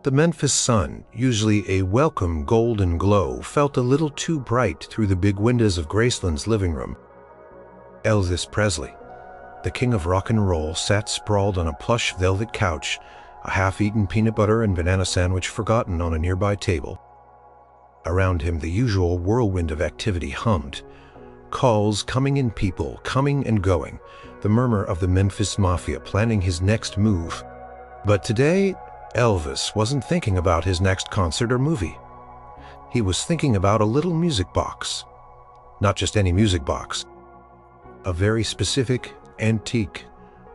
The Memphis sun, usually a welcome golden glow, felt a little too bright through the big windows of Graceland's living room. Elvis Presley, the king of rock and roll, sat sprawled on a plush velvet couch, a half-eaten peanut butter and banana sandwich forgotten on a nearby table. Around him, the usual whirlwind of activity hummed. Calls coming in, people coming and going, the murmur of the Memphis Mafia planning his next move. But today, Elvis wasn't thinking about his next concert or movie. He was thinking about a little music box. Not just any music box. A very specific, antique,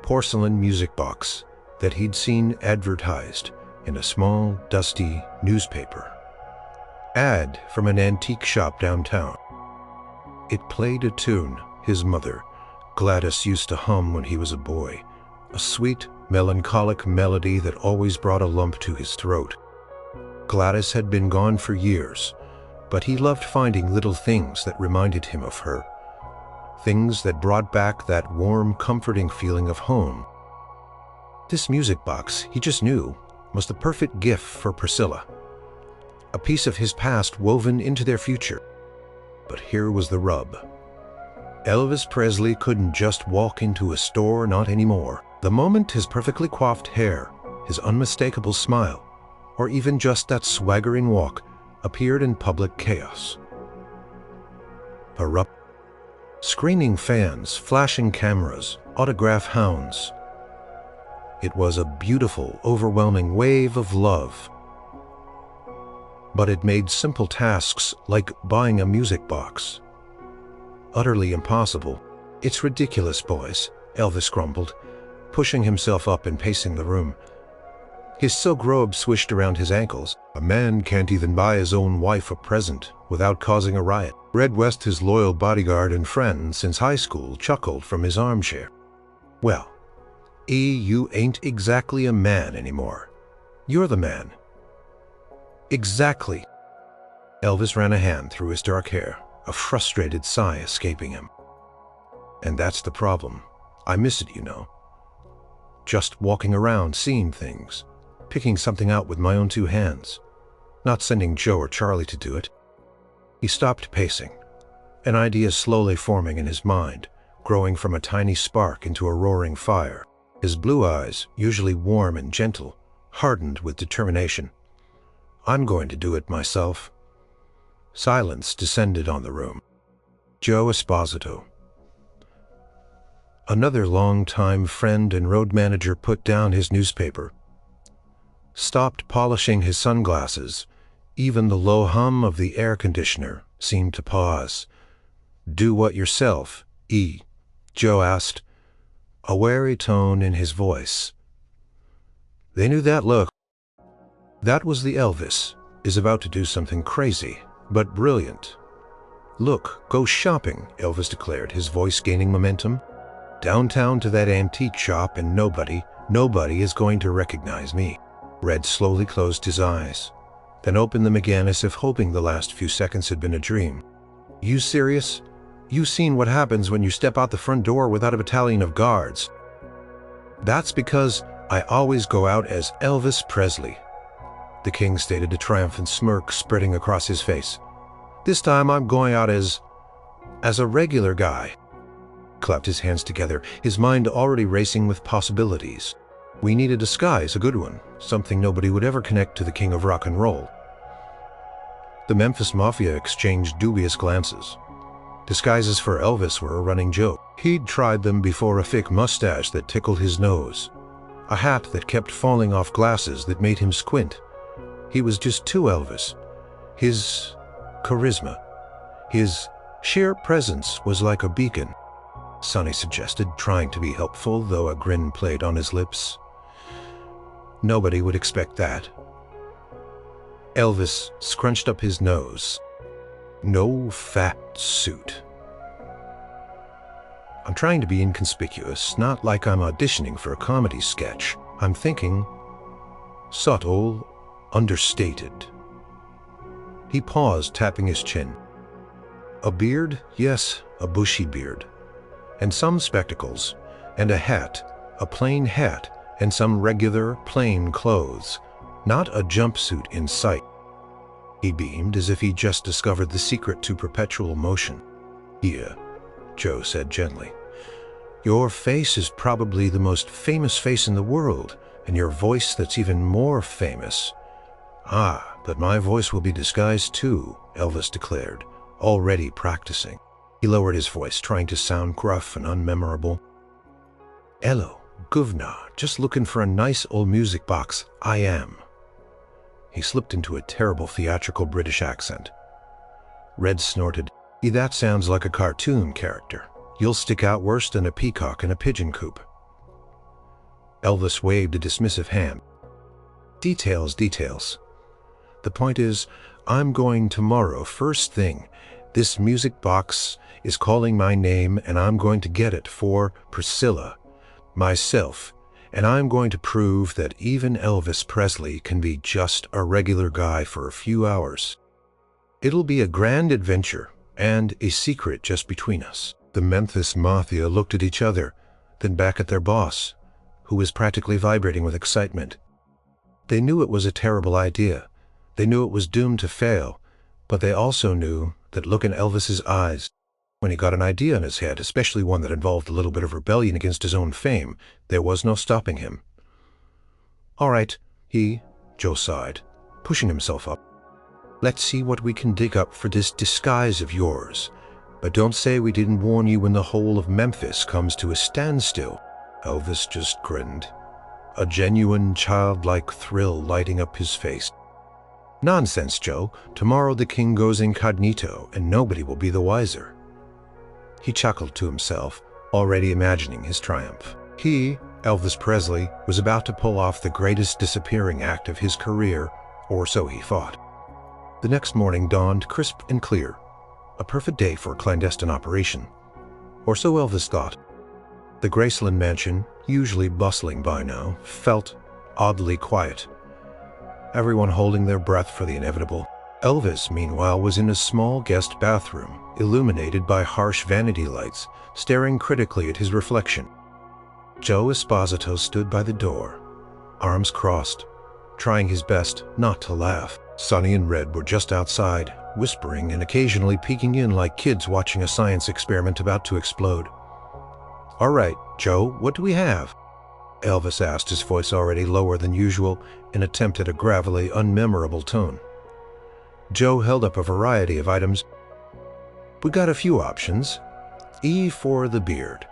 porcelain music box that he'd seen advertised in a small, dusty newspaper. Ad from an antique shop downtown. It played a tune his mother, Gladys, used to hum when he was a boy. A sweet, melancholic melody that always brought a lump to his throat. Gladys had been gone for years, but he loved finding little things that reminded him of her. Things that brought back that warm, comforting feeling of home. This music box, he just knew, was the perfect gift for Priscilla. A piece of his past woven into their future. But here was the rub. Elvis Presley couldn't just walk into a store, not anymore. The moment his perfectly coiffed hair, his unmistakable smile, or even just that swaggering walk appeared in public chaos. Screaming fans, flashing cameras, autograph hounds. It was a beautiful, overwhelming wave of love. But it made simple tasks like buying a music box utterly impossible. "It's ridiculous, boys," Elvis grumbled, pushing himself up and pacing the room. His silk robe swished around his ankles. A man can't even buy his own wife a present without causing a riot. Red West, his loyal bodyguard and friend since high school, chuckled from his armchair. "Well, you ain't exactly a man anymore. You're the man." "Exactly." Elvis ran a hand through his dark hair, a frustrated sigh escaping him. "And that's the problem. I miss it, you know. Just walking around, seeing things, picking something out with my own two hands, not sending Joe or Charlie to do it." He stopped pacing, an idea slowly forming in his mind, growing from a tiny spark into a roaring fire. His blue eyes, usually warm and gentle, hardened with determination. "I'm going to do it myself." Silence descended on the room. Joe Esposito, another long-time friend and road manager, put down his newspaper, stopped polishing his sunglasses. Even the low hum of the air conditioner seemed to pause. "Do what yourself, Joe asked, a wary tone in his voice. They knew that look. That was the Elvis, is about to do something crazy, but brilliant. "Look, go shopping," Elvis declared, his voice gaining momentum. "Downtown to that antique shop, and nobody is going to recognize me." Red slowly closed his eyes, then opened them again as if hoping the last few seconds had been a dream. "You serious? You seen what happens when you step out the front door without a battalion of guards?" "That's because I always go out as Elvis Presley," the king stated, a triumphant smirk spreading across his face. "This time I'm going out as a regular guy." Clapped his hands together, his mind already racing with possibilities. "We need a disguise, a good one, something nobody would ever connect to the king of rock and roll." The Memphis Mafia exchanged dubious glances. Disguises for Elvis were a running joke. He'd tried them before: a thick mustache that tickled his nose, a hat that kept falling off glasses that made him squint. He was just too Elvis. His charisma, his sheer presence was like a beacon. Sonny suggested, trying to be helpful, though a grin played on his lips. Nobody would expect that. Elvis scrunched up his nose. No fat suit. "I'm trying to be inconspicuous, not like I'm auditioning for a comedy sketch. I'm thinking subtle, understated." He paused, tapping his chin. "A beard? Yes, a bushy beard. And some spectacles, and a hat, a plain hat, and some regular, plain clothes. not a jumpsuit in sight. He beamed as if he just discovered the secret to perpetual motion. "Here," Joe said gently. "Your face is probably the most famous face in the world, and your voice that's even more famous." "Ah, but my voice will be disguised too," Elvis declared, already practicing. He lowered his voice, trying to sound gruff and unmemorable. "Hello, Guvna, just looking for a nice old music box, I am." He slipped into a terrible theatrical British accent. Red snorted, "That sounds like a cartoon character. You'll stick out worse than a peacock in a pigeon coop." Elvis waved a dismissive hand. "Details, details. The point is, I'm going tomorrow, first thing. This music box is calling my name, and I'm going to get it for Priscilla, myself, and I'm going to prove that even Elvis Presley can be just a regular guy for a few hours. It'll be a grand adventure, and a secret just between us." The Memphis Mafia looked at each other, then back at their boss, who was practically vibrating with excitement. They knew it was a terrible idea. They knew it was doomed to fail, but they also knew that look in Elvis's eyes. When he got an idea in his head, especially one that involved a little bit of rebellion against his own fame, there was no stopping him. "All right," Joe sighed, pushing himself up. "Let's see what we can dig up for this disguise of yours. But don't say we didn't warn you when the whole of Memphis comes to a standstill." Elvis just grinned, a genuine childlike thrill lighting up his face. "Nonsense, Joe. Tomorrow the king goes incognito, and nobody will be the wiser." He chuckled to himself, already imagining his triumph. He, Elvis Presley, was about to pull off the greatest disappearing act of his career, or so he thought. The next morning dawned crisp and clear, a perfect day for a clandestine operation. Or so Elvis thought. The Graceland mansion, usually bustling by now, felt oddly quiet, everyone holding their breath for the inevitable. Elvis, meanwhile, was in a small guest bathroom, illuminated by harsh vanity lights, staring critically at his reflection. Joe Esposito stood by the door, arms crossed, trying his best not to laugh. Sonny and Red were just outside, whispering and occasionally peeking in like kids watching a science experiment about to explode. "All right, Joe, what do we have?" Elvis asked, his voice already lower than usual, in attempt at a gravelly, unmemorable tone. Joe held up a variety of items. "We got a few options. E for the beard.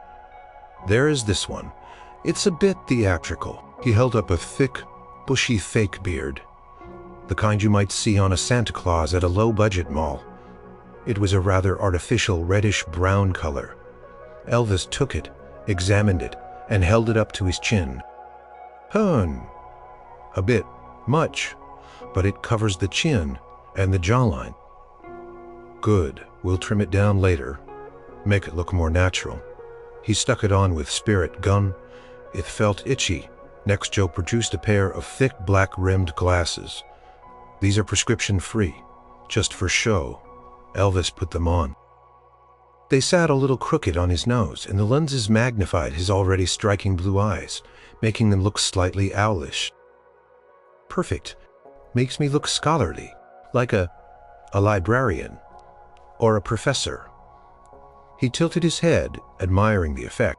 There is this one. It's a bit theatrical." He held up a thick, bushy fake beard, the kind you might see on a Santa Claus at a low-budget mall. It was a rather artificial reddish-brown color. Elvis took it, examined it, and held it up to his chin. A bit much, but it covers the chin and the jawline." "Good, we'll trim it down later, make it look more natural." He stuck it on with spirit gun. It felt itchy. Next, Joe produced a pair of thick black-rimmed glasses. "These are prescription-free, just for show." Elvis put them on. They sat a little crooked on his nose, and the lenses magnified his already striking blue eyes, making them look slightly owlish. "Perfect. Makes me look scholarly, like a librarian, or a professor." He tilted his head, admiring the effect.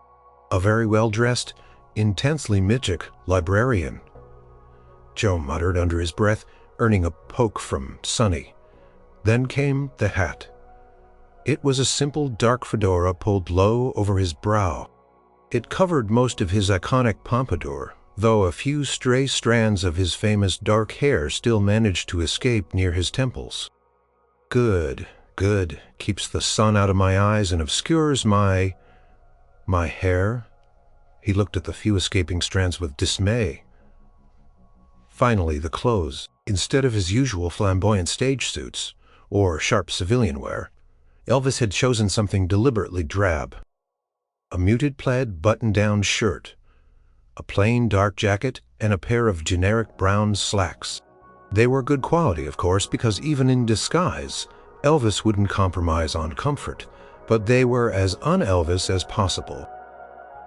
A very well-dressed, intensely Mitchik librarian. Joe muttered under his breath, earning a poke from Sonny. Then came the hat. It was a simple dark fedora pulled low over his brow. It covered most of his iconic pompadour, though a few stray strands of his famous dark hair still managed to escape near his temples. "Good, good. Keeps the sun out of my eyes and obscures my hair." He looked at the few escaping strands with dismay. Finally, the clothes. Instead of his usual flamboyant stage suits, or sharp civilian wear, Elvis had chosen something deliberately drab. A muted plaid button-down shirt, a plain dark jacket, and a pair of generic brown slacks. They were good quality, of course, because even in disguise, Elvis wouldn't compromise on comfort, but they were as un-Elvis as possible.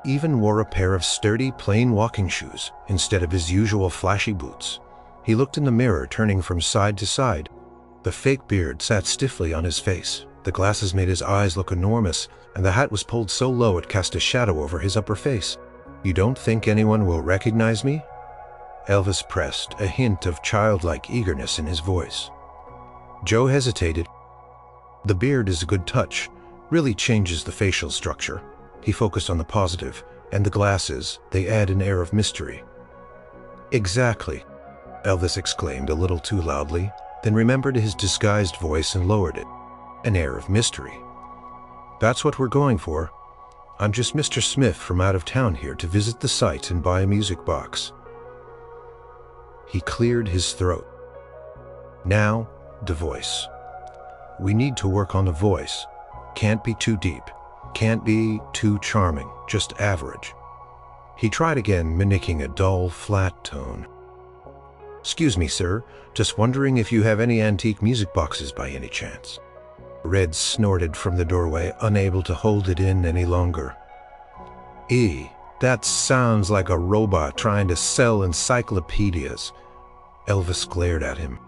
Even wore a pair of sturdy, plain walking shoes instead of his usual flashy boots. He looked in the mirror, turning from side to side. The fake beard sat stiffly on his face. The glasses made his eyes look enormous, and the hat was pulled so low it cast a shadow over his upper face. "You don't think anyone will recognize me?" Elvis pressed, a hint of childlike eagerness in his voice. Joe hesitated. The beard is a good touch, really changes the facial structure. He focused on the positive, and the glasses, they add an air of mystery. "Exactly," Elvis exclaimed a little too loudly, then remembered his disguised voice and lowered it. "An air of mystery. That's what we're going for. I'm just Mr. Smith from out of town here to visit the site and buy a music box." He cleared his throat. "Now, the voice. We need to work on the voice. Can't be too deep. Can't be too charming, just average." He tried again, mimicking a dull, flat tone. "Excuse me, sir. Just wondering if you have any antique music boxes by any chance." Red snorted from the doorway, unable to hold it in any longer. That sounds like a robot trying to sell encyclopedias." Elvis glared at him.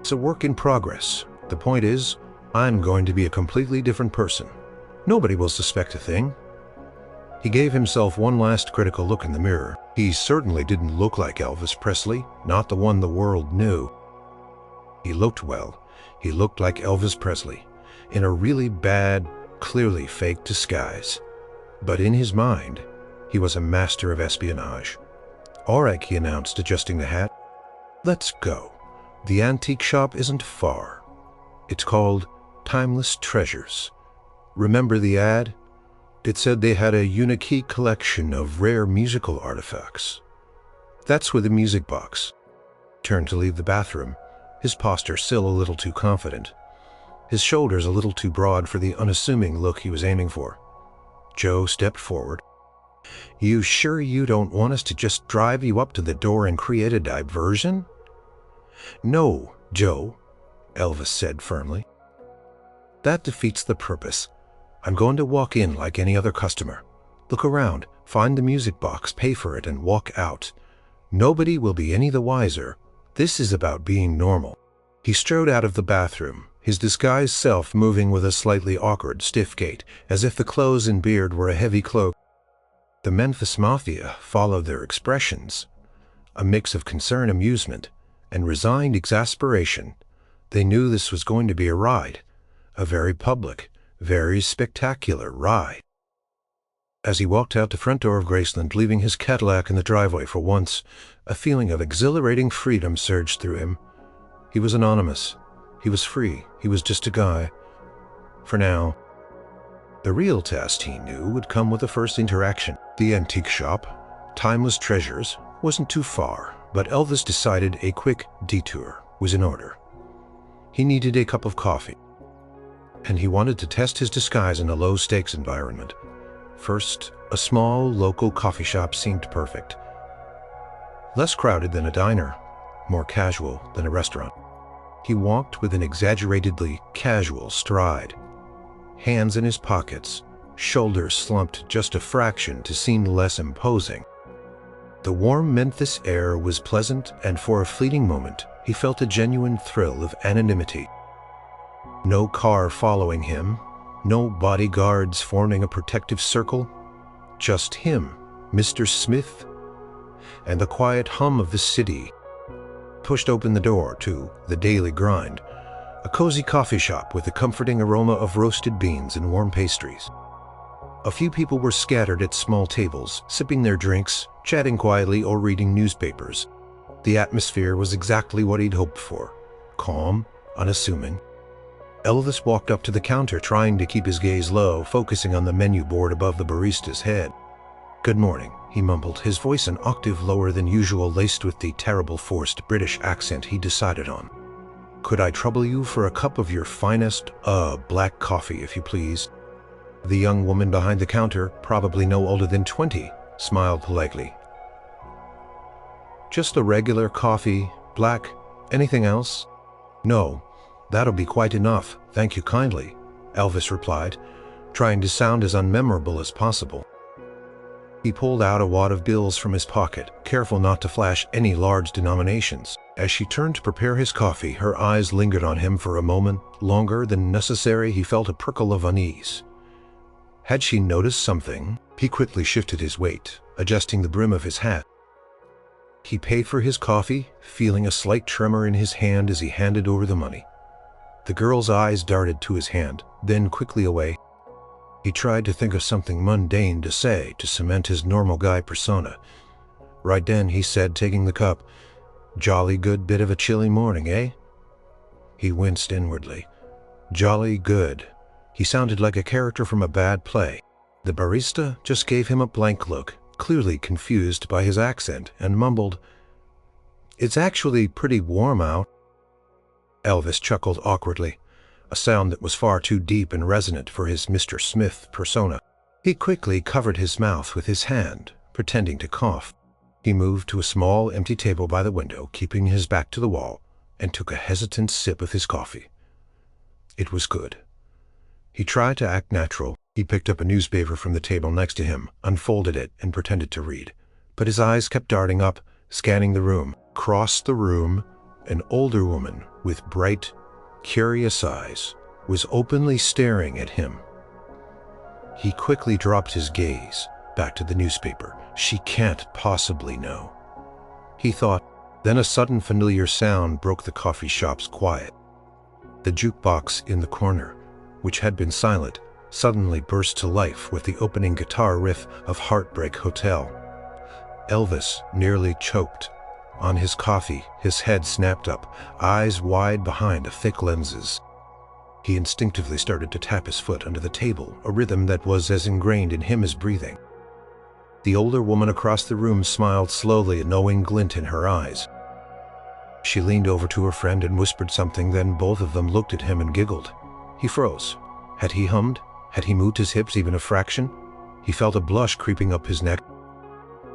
"It's a work in progress. The point is, I'm going to be a completely different person. Nobody will suspect a thing." He gave himself one last critical look in the mirror. He certainly didn't look like Elvis Presley, not the one the world knew. He looked well. He looked like Elvis Presley, in a really bad, clearly fake disguise. But in his mind, he was a master of espionage. "All right," he announced, adjusting the hat. "Let's go. The antique shop isn't far. It's called Timeless Treasures. Remember the ad? It said they had a unique collection of rare musical artifacts. That's where the music box." Turned to leave the bathroom, his posture still a little too confident, his shoulders a little too broad for the unassuming look he was aiming for. Joe stepped forward. "You sure you don't want us to just drive you up to the door and create a diversion?" "No, Joe," Elvis said firmly. "That defeats the purpose. I'm going to walk in like any other customer. Look around, find the music box, pay for it, and walk out. Nobody will be any the wiser. This is about being normal." He strode out of the bathroom, his disguised self moving with a slightly awkward, stiff gait, as if the clothes and beard were a heavy cloak. The Memphis Mafia followed their expressions, a mix of concerned amusement and resigned exasperation. They knew this was going to be a ride, a very public, very spectacular ride. As he walked out the front door of Graceland, leaving his Cadillac in the driveway for once, a feeling of exhilarating freedom surged through him. He was anonymous. He was free. He was just a guy. For now. The real test, he knew, would come with the first interaction. The antique shop, Timeless Treasures, wasn't too far, but Elvis decided a quick detour was in order. He needed a cup of coffee, and he wanted to test his disguise in a low-stakes environment. First, a small local coffee shop seemed perfect. Less crowded than a diner, more casual than a restaurant. He walked with an exaggeratedly casual stride, hands in his pockets, shoulders slumped just a fraction to seem less imposing. The warm Memphis air was pleasant, and for a fleeting moment, he felt a genuine thrill of anonymity. No car following him, no bodyguards forming a protective circle, just him, Mr. Smith, and the quiet hum of the city. Pushed open the door to the daily grind, a cozy coffee shop with the comforting aroma of roasted beans and warm pastries. A few people were scattered at small tables, sipping their drinks, chatting quietly, or reading newspapers. The atmosphere was exactly what he'd hoped for, calm, unassuming. Elvis walked up to the counter, trying to keep his gaze low, focusing on the menu board above the barista's head. "Good morning," he mumbled, his voice an octave lower than usual, laced with the terrible forced British accent he decided on. "Could I trouble you for a cup of your finest, black coffee, if you please?" The young woman behind the counter, probably no older than 20, smiled politely. "Just a regular coffee, black. Anything else?" "No, that'll be quite enough, thank you kindly," Elvis replied, trying to sound as unmemorable as possible. He pulled out a wad of bills from his pocket, careful not to flash any large denominations. As she turned to prepare his coffee, her eyes lingered on him for a moment, longer than necessary. He felt a prickle of unease. Had she noticed something? He quickly shifted his weight, adjusting the brim of his hat. He paid for his coffee, feeling a slight tremor in his hand as he handed over the money. The girl's eyes darted to his hand, then quickly away. He tried to think of something mundane to say to cement his normal guy persona. Right then, he said, taking the cup, "Jolly good bit of a chilly morning, eh?" He winced inwardly. Jolly good. He sounded like a character from a bad play. The barista just gave him a blank look, clearly confused by his accent, and mumbled, "It's actually pretty warm out." Elvis chuckled awkwardly, a sound that was far too deep and resonant for his Mr. Smith persona. He quickly covered his mouth with his hand, pretending to cough. He moved to a small, empty table by the window, keeping his back to the wall, and took a hesitant sip of his coffee. It was good. He tried to act natural. He picked up a newspaper from the table next to him, unfolded it, and pretended to read. But his eyes kept darting up, scanning the room. Across the room, an older woman with bright, curious eyes was openly staring at him. He quickly dropped his gaze back to the newspaper. She can't possibly know, he thought. Then a sudden familiar sound broke the coffee shop's quiet. The jukebox in the corner, which had been silent, suddenly burst to life with the opening guitar riff of Heartbreak Hotel. Elvis nearly choked on his coffee, his head snapped up, eyes wide behind thick lenses. He instinctively started to tap his foot under the table, a rhythm that was as ingrained in him as breathing. The older woman across the room smiled slowly, a knowing glint in her eyes. She leaned over to her friend and whispered something, then both of them looked at him and giggled. He froze. Had he hummed? Had he moved his hips even a fraction? He felt a blush creeping up his neck.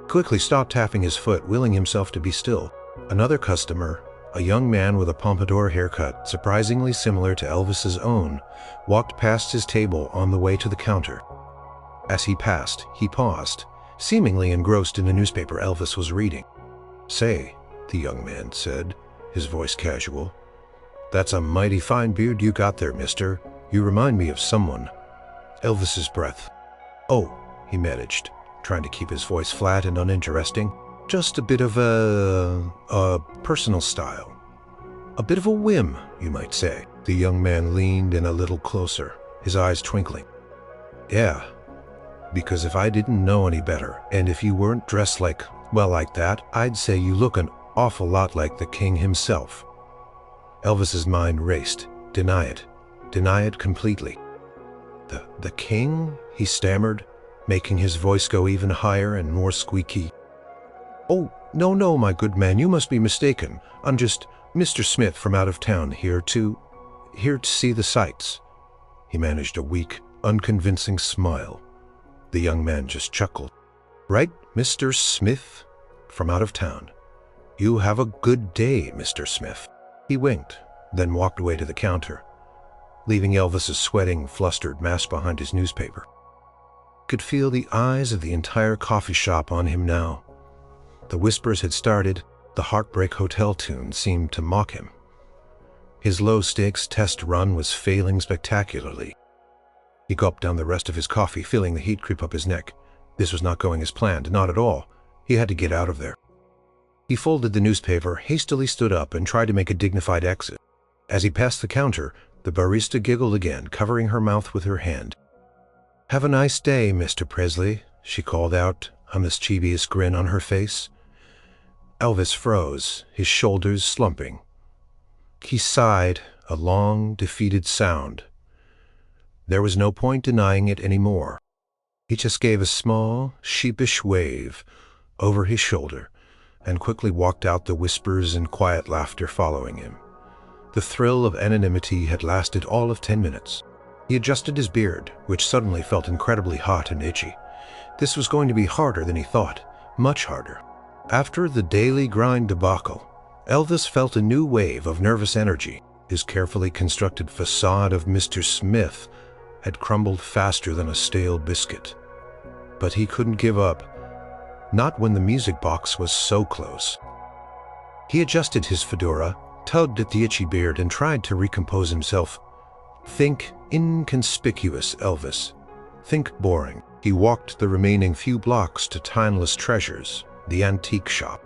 Quickly stopped tapping his foot, willing himself to be still. Another customer, a young man with a pompadour haircut, surprisingly similar to Elvis's own, walked past his table on the way to the counter. As he passed, he paused, seemingly engrossed in the newspaper Elvis was reading. "Say," the young man said, his voice casual, "that's a mighty fine beard you got there, mister. You remind me of someone." Elvis's breath. "Oh," he managed, trying to keep his voice flat and uninteresting. "Just a bit of a personal style. A bit of a whim, you might say." The young man leaned in a little closer, his eyes twinkling. "Yeah, because if I didn't know any better, and if you weren't dressed like that, I'd say you look an awful lot like the king himself." Elvis's mind raced. Deny it. Deny it completely. The king?" he stammered, making his voice go even higher and more squeaky. "Oh, no, my good man, you must be mistaken. I'm just Mr. Smith from out of town, here to see the sights." He managed a weak, unconvincing smile. The young man just chuckled. "Right, Mr. Smith from out of town. You have a good day, Mr. Smith." He winked, then walked away to the counter, leaving Elvis's sweating, flustered mass behind his newspaper. Could feel the eyes of the entire coffee shop on him now. The whispers had started. The Heartbreak Hotel tune seemed to mock him. His low-stakes test run was failing spectacularly. He gulped down the rest of his coffee, feeling the heat creep up his neck. This was not going as planned, not at all. He had to get out of there. He folded the newspaper, hastily stood up, and tried to make a dignified exit. As he passed the counter, the barista giggled again, covering her mouth with her hand. "Have a nice day, Mr. Presley," she called out, a mischievous grin on her face. Elvis froze, his shoulders slumping. He sighed, a long, defeated sound. There was no point denying it anymore. He just gave a small, sheepish wave over his shoulder and quickly walked out, the whispers and quiet laughter following him. The thrill of anonymity had lasted all of 10 minutes. He adjusted his beard, which suddenly felt incredibly hot and itchy. This was going to be harder than he thought, much harder. After the daily grind debacle, Elvis felt a new wave of nervous energy. His carefully constructed facade of Mr. Smith had crumbled faster than a stale biscuit. But he couldn't give up, not when the music box was so close. He adjusted his fedora, tugged at the itchy beard, and tried to recompose himself. Think inconspicuous, Elvis. Think boring. He walked the remaining few blocks to Timeless Treasures, the antique shop.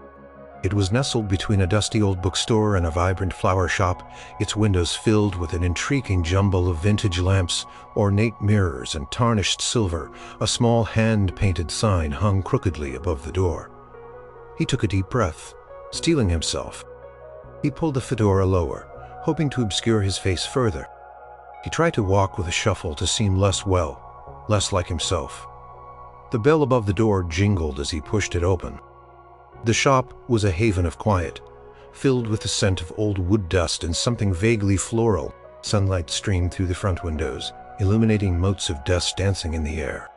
It was nestled between a dusty old bookstore and a vibrant flower shop, its windows filled with an intriguing jumble of vintage lamps, ornate mirrors, and tarnished silver. A small hand-painted sign hung crookedly above the door. He took a deep breath, steeling himself. He pulled the fedora lower, hoping to obscure his face further. He tried to walk with a shuffle to seem less like himself. The bell above the door jingled as he pushed it open. The shop was a haven of quiet, filled with the scent of old wood dust and something vaguely floral. Sunlight streamed through the front windows, illuminating motes of dust dancing in the air.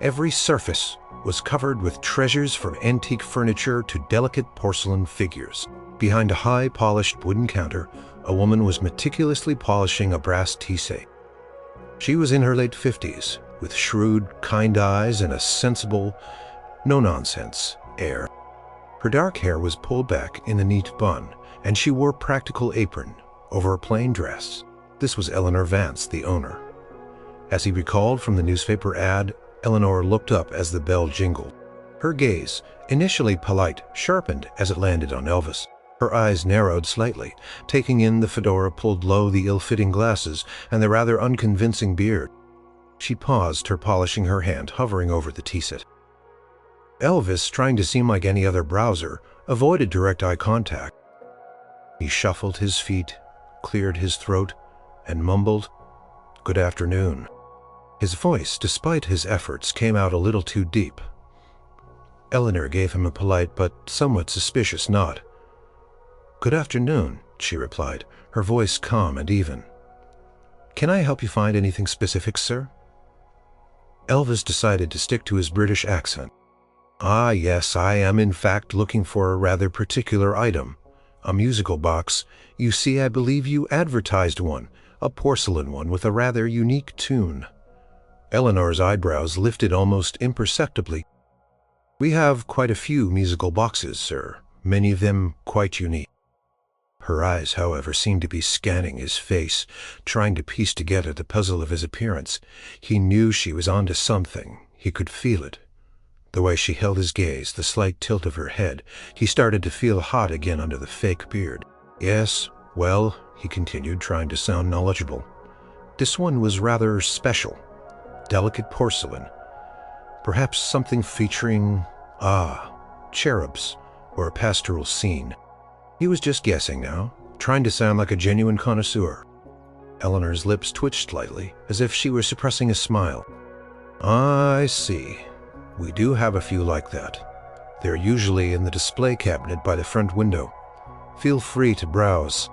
Every surface was covered with treasures from antique furniture to delicate porcelain figures. Behind a high, polished wooden counter, a woman was meticulously polishing a brass tea set. She was in her late 50s, with shrewd, kind eyes and a sensible, no-nonsense air. Her dark hair was pulled back in a neat bun, and she wore a practical apron over a plain dress. This was Eleanor Vance, the owner. As he recalled from the newspaper ad, Eleanor looked up as the bell jingled. Her gaze, initially polite, sharpened as it landed on Elvis. Her eyes narrowed slightly, taking in the fedora pulled low, the ill-fitting glasses, and the rather unconvincing beard. She paused, her polishing her hand hovering over the tea set. Elvis, trying to seem like any other browser, avoided direct eye contact. He shuffled his feet, cleared his throat, and mumbled, "Good afternoon." His voice, despite his efforts, came out a little too deep. Eleanor gave him a polite but somewhat suspicious nod. "Good afternoon," she replied, her voice calm and even. "Can I help you find anything specific, sir?" Elvis decided to stick to his British accent. "Ah, yes, I am in fact looking for a rather particular item. A musical box. You see, I believe you advertised one, a porcelain one with a rather unique tune." Eleanor's eyebrows lifted almost imperceptibly. "We have quite a few musical boxes, sir, many of them quite unique." Her eyes, however, seemed to be scanning his face, trying to piece together the puzzle of his appearance. He knew she was onto something. He could feel it. The way she held his gaze, the slight tilt of her head, he started to feel hot again under the fake beard. "Yes, well," he continued, trying to sound knowledgeable. "This one was rather special. Delicate porcelain. Perhaps something featuring, cherubs, or a pastoral scene." He was just guessing now, trying to sound like a genuine connoisseur. Eleanor's lips twitched slightly, as if she were suppressing a smile. "I see. We do have a few like that. They're usually in the display cabinet by the front window. Feel free to browse."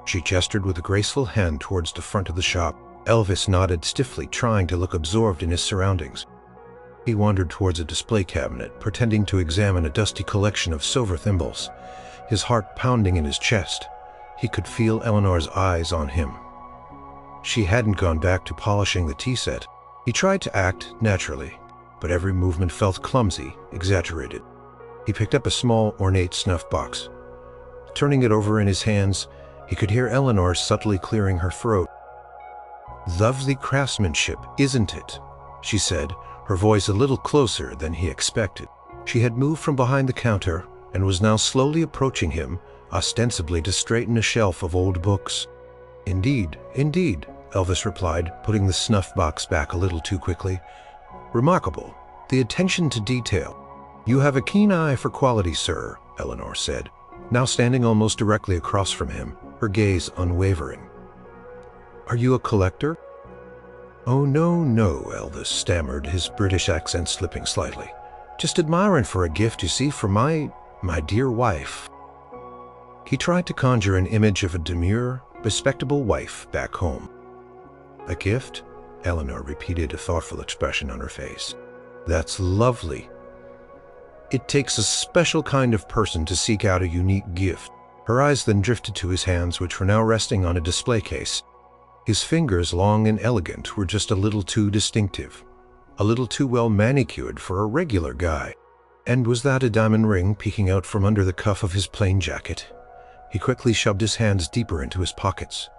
She gestured with a graceful hand towards the front of the shop. Elvis nodded stiffly, trying to look absorbed in his surroundings. He wandered towards a display cabinet, pretending to examine a dusty collection of silver thimbles, his heart pounding in his chest. He could feel Eleanor's eyes on him. She hadn't gone back to polishing the tea set. He tried to act naturally, but every movement felt clumsy, exaggerated. He picked up a small, ornate snuff box. Turning it over in his hands, he could hear Eleanor subtly clearing her throat. "Lovely craftsmanship, isn't it?" she said, her voice a little closer than he expected. She had moved from behind the counter and was now slowly approaching him, ostensibly to straighten a shelf of old books. Indeed," Elvis replied, putting the snuff box back a little too quickly. "Remarkable. The attention to detail." "You have a keen eye for quality, sir," Eleanor said, now standing almost directly across from him, her gaze unwavering. "Are you a collector?" "Oh, no," Elvis stammered, his British accent slipping slightly. "Just admiring for a gift, you see, for my dear wife." He tried to conjure an image of a demure, respectable wife back home. "A gift?" Eleanor repeated, a thoughtful expression on her face. "That's lovely. It takes a special kind of person to seek out a unique gift." Her eyes then drifted to his hands, which were now resting on a display case. His fingers, long and elegant, were just a little too distinctive, a little too well manicured for a regular guy. And was that a diamond ring peeking out from under the cuff of his plain jacket? He quickly shoved his hands deeper into his pockets.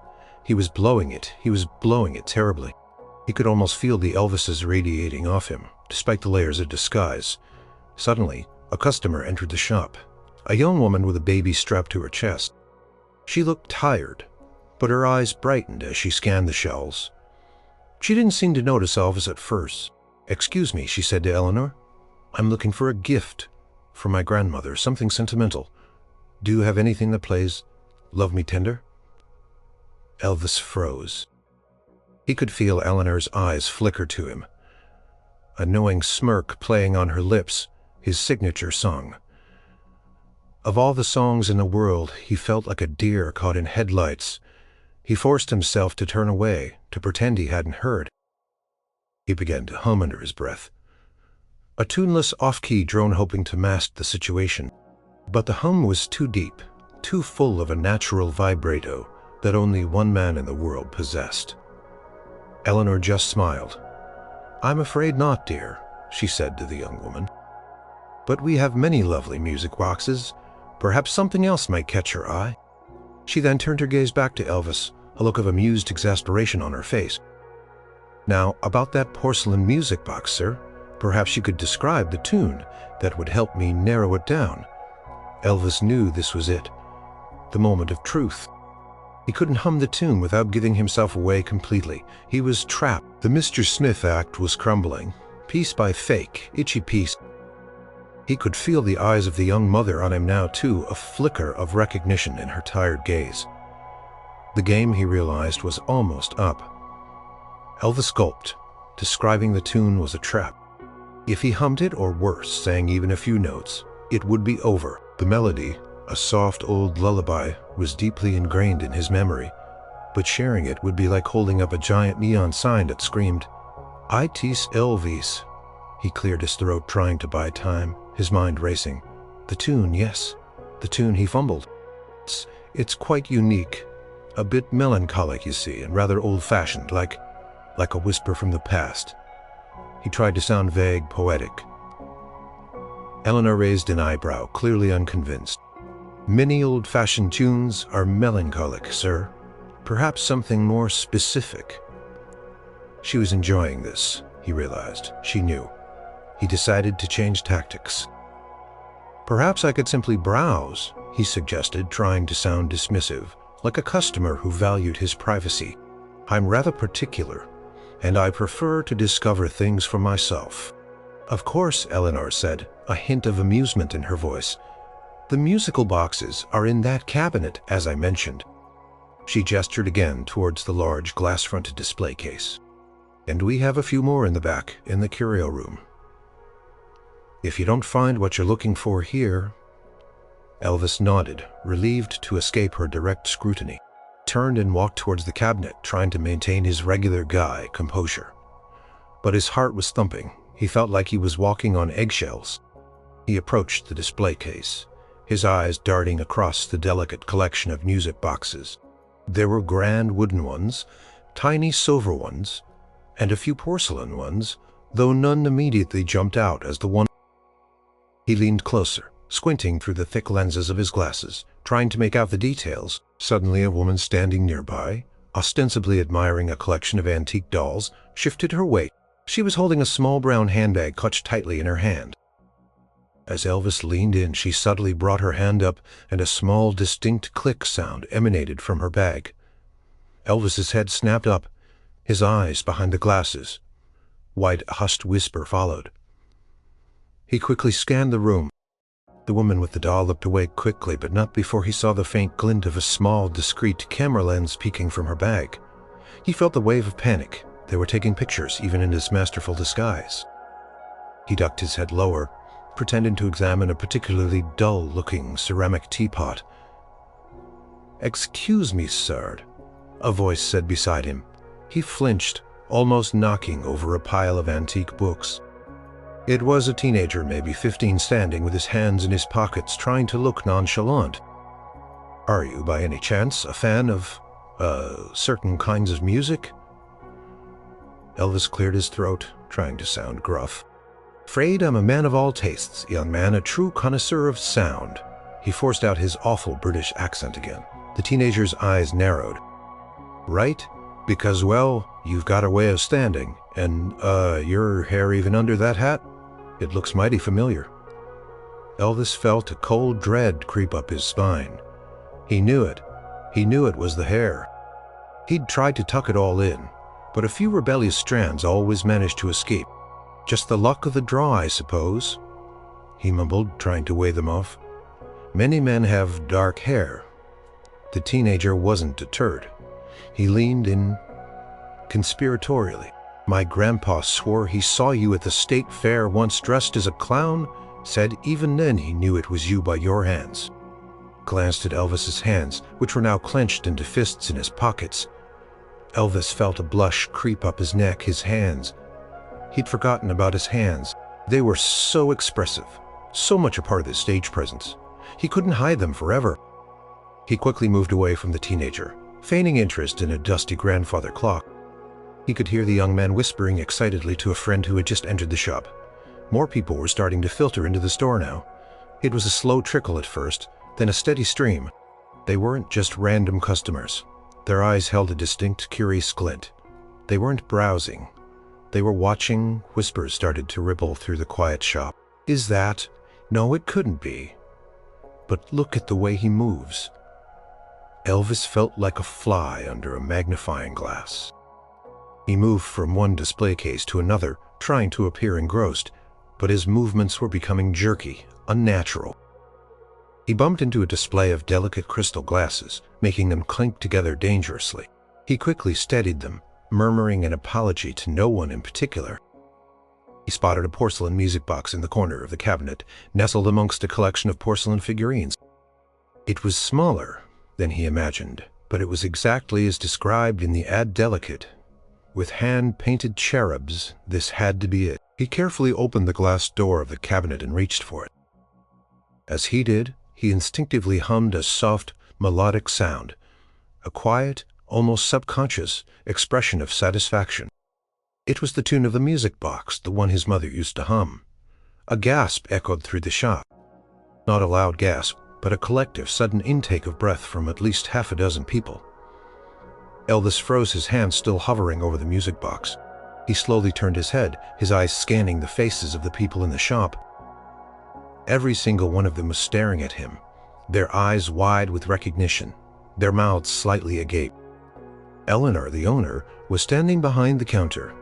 He was blowing it terribly. He could almost feel the Elvises radiating off him, despite the layers of disguise. Suddenly, a customer entered the shop, a young woman with a baby strapped to her chest. She looked tired, but her eyes brightened as she scanned the shelves. She didn't seem to notice Elvis at first. "Excuse me," she said to Eleanor. "I'm looking for a gift for my grandmother, something sentimental. Do you have anything that plays Love Me Tender?" Elvis froze. He could feel Eleanor's eyes flicker to him, a knowing smirk playing on her lips, his signature song. Of all the songs in the world, he felt like a deer caught in headlights. He forced himself to turn away, to pretend he hadn't heard. He began to hum under his breath, a tuneless off-key drone hoping to mask the situation. But the hum was too deep, too full of a natural vibrato that only one man in the world possessed. Eleanor just smiled. "I'm afraid not, dear," she said to the young woman. "But we have many lovely music boxes. Perhaps something else might catch your eye." She then turned her gaze back to Elvis, a look of amused exasperation on her face. "Now, about that porcelain music box, sir, perhaps you could describe the tune that would help me narrow it down." Elvis knew this was it, the moment of truth. He couldn't hum the tune without giving himself away completely. He was trapped. The Mr. Smith act was crumbling, piece by fake, itchy piece. He could feel the eyes of the young mother on him now too, a flicker of recognition in her tired gaze. The game, he realized, was almost up. Elvis gulped. Describing the tune was a trap. If he hummed it, or worse, sang even a few notes, it would be over. The melody, a soft old lullaby, was deeply ingrained in his memory, but sharing it would be like holding up a giant neon sign that screamed, "Itis Elvis." He cleared his throat, trying to buy time, his mind racing. The tune, yes, the tune he fumbled. It's quite unique, a bit melancholic, you see, and rather old-fashioned, like a whisper from the past. He tried to sound vague, poetic. Eleanor raised an eyebrow, clearly unconvinced. "Many old-fashioned tunes are melancholic, sir. Perhaps something more specific." She was enjoying this, he realized. She knew. He decided to change tactics. "Perhaps I could simply browse," he suggested, trying to sound dismissive, like a customer who valued his privacy. "I'm rather particular, and I prefer to discover things for myself." "Of course," Eleanor said, a hint of amusement in her voice. "The musical boxes are in that cabinet, as I mentioned." She gestured again towards the large glass-fronted display case. "And we have a few more in the back, in the curio room. If you don't find what you're looking for here—" Elvis nodded, relieved to escape her direct scrutiny, turned and walked towards the cabinet, trying to maintain his regular guy composure. But his heart was thumping. He felt like he was walking on eggshells. He approached the display case, his eyes darting across the delicate collection of music boxes. There were grand wooden ones, tiny silver ones, and a few porcelain ones, though none immediately jumped out as the one. He leaned closer, squinting through the thick lenses of his glasses, trying to make out the details. Suddenly, a woman standing nearby, ostensibly admiring a collection of antique dolls, shifted her weight. She was holding a small brown handbag clutched tightly in her hand. As Elvis leaned in, she subtly brought her hand up, and a small, distinct click sound emanated from her bag. Elvis's head snapped up, his eyes behind the glasses. White, hushed whisper followed. He quickly scanned the room. The woman with the doll looked away quickly, but not before he saw the faint glint of a small, discreet camera lens peeking from her bag. He felt the wave of panic. They were taking pictures, even in his masterful disguise. He ducked his head lower, pretending to examine a particularly dull-looking ceramic teapot. "Excuse me, sir," a voice said beside him. He flinched, almost knocking over a pile of antique books. It was a teenager, maybe 15, standing with his hands in his pockets, trying to look nonchalant. "Are you, by any chance, a fan of, certain kinds of music?" Elvis cleared his throat, trying to sound gruff. "Afraid I'm a man of all tastes, young man, a true connoisseur of sound." He forced out his awful British accent again. The teenager's eyes narrowed. Right? Because, well, you've got a way of standing, and, your hair even under that hat? It looks mighty familiar. Elvis felt a cold dread creep up his spine. He knew it. He knew it was the hair. He'd tried to tuck it all in, but a few rebellious strands always managed to escape. Just the luck of the draw, I suppose, he mumbled, trying to wave them off. Many men have dark hair. The teenager wasn't deterred. He leaned in conspiratorially. My grandpa swore he saw you at the state fair once dressed as a clown, said even then he knew it was you by your hands. Glanced at Elvis's hands, which were now clenched into fists in his pockets. Elvis felt a blush creep up his neck. His hands. He'd forgotten about his hands. They were so expressive, so much a part of his stage presence. He couldn't hide them forever. He quickly moved away from the teenager, feigning interest in a dusty grandfather clock. He could hear the young man whispering excitedly to a friend who had just entered the shop. More people were starting to filter into the store now. It was a slow trickle at first, then a steady stream. They weren't just random customers. Their eyes held a distinct, curious glint. They weren't browsing. They were watching. Whispers started to ripple through the quiet shop. Is that? No, it couldn't be. But look at the way he moves. Elvis felt like a fly under a magnifying glass. He moved from one display case to another, trying to appear engrossed, but his movements were becoming jerky, unnatural. He bumped into a display of delicate crystal glasses, making them clink together dangerously. He quickly steadied them, murmuring an apology to no one in particular. He spotted a porcelain music box in the corner of the cabinet, nestled amongst a collection of porcelain figurines. It was smaller than he imagined, but it was exactly as described in the ad delicate. With hand-painted cherubs, this had to be it. He carefully opened the glass door of the cabinet and reached for it. As he did, he instinctively hummed a soft, melodic sound, a quiet, almost subconscious expression of satisfaction. It was the tune of the music box, the one his mother used to hum. A gasp echoed through the shop. Not a loud gasp, but a collective, sudden intake of breath from at least half a dozen people. Elvis froze, his hand still hovering over the music box. He slowly turned his head, his eyes scanning the faces of the people in the shop. Every single one of them was staring at him, their eyes wide with recognition, their mouths slightly agape. Eleanor, the owner, was standing behind the counter,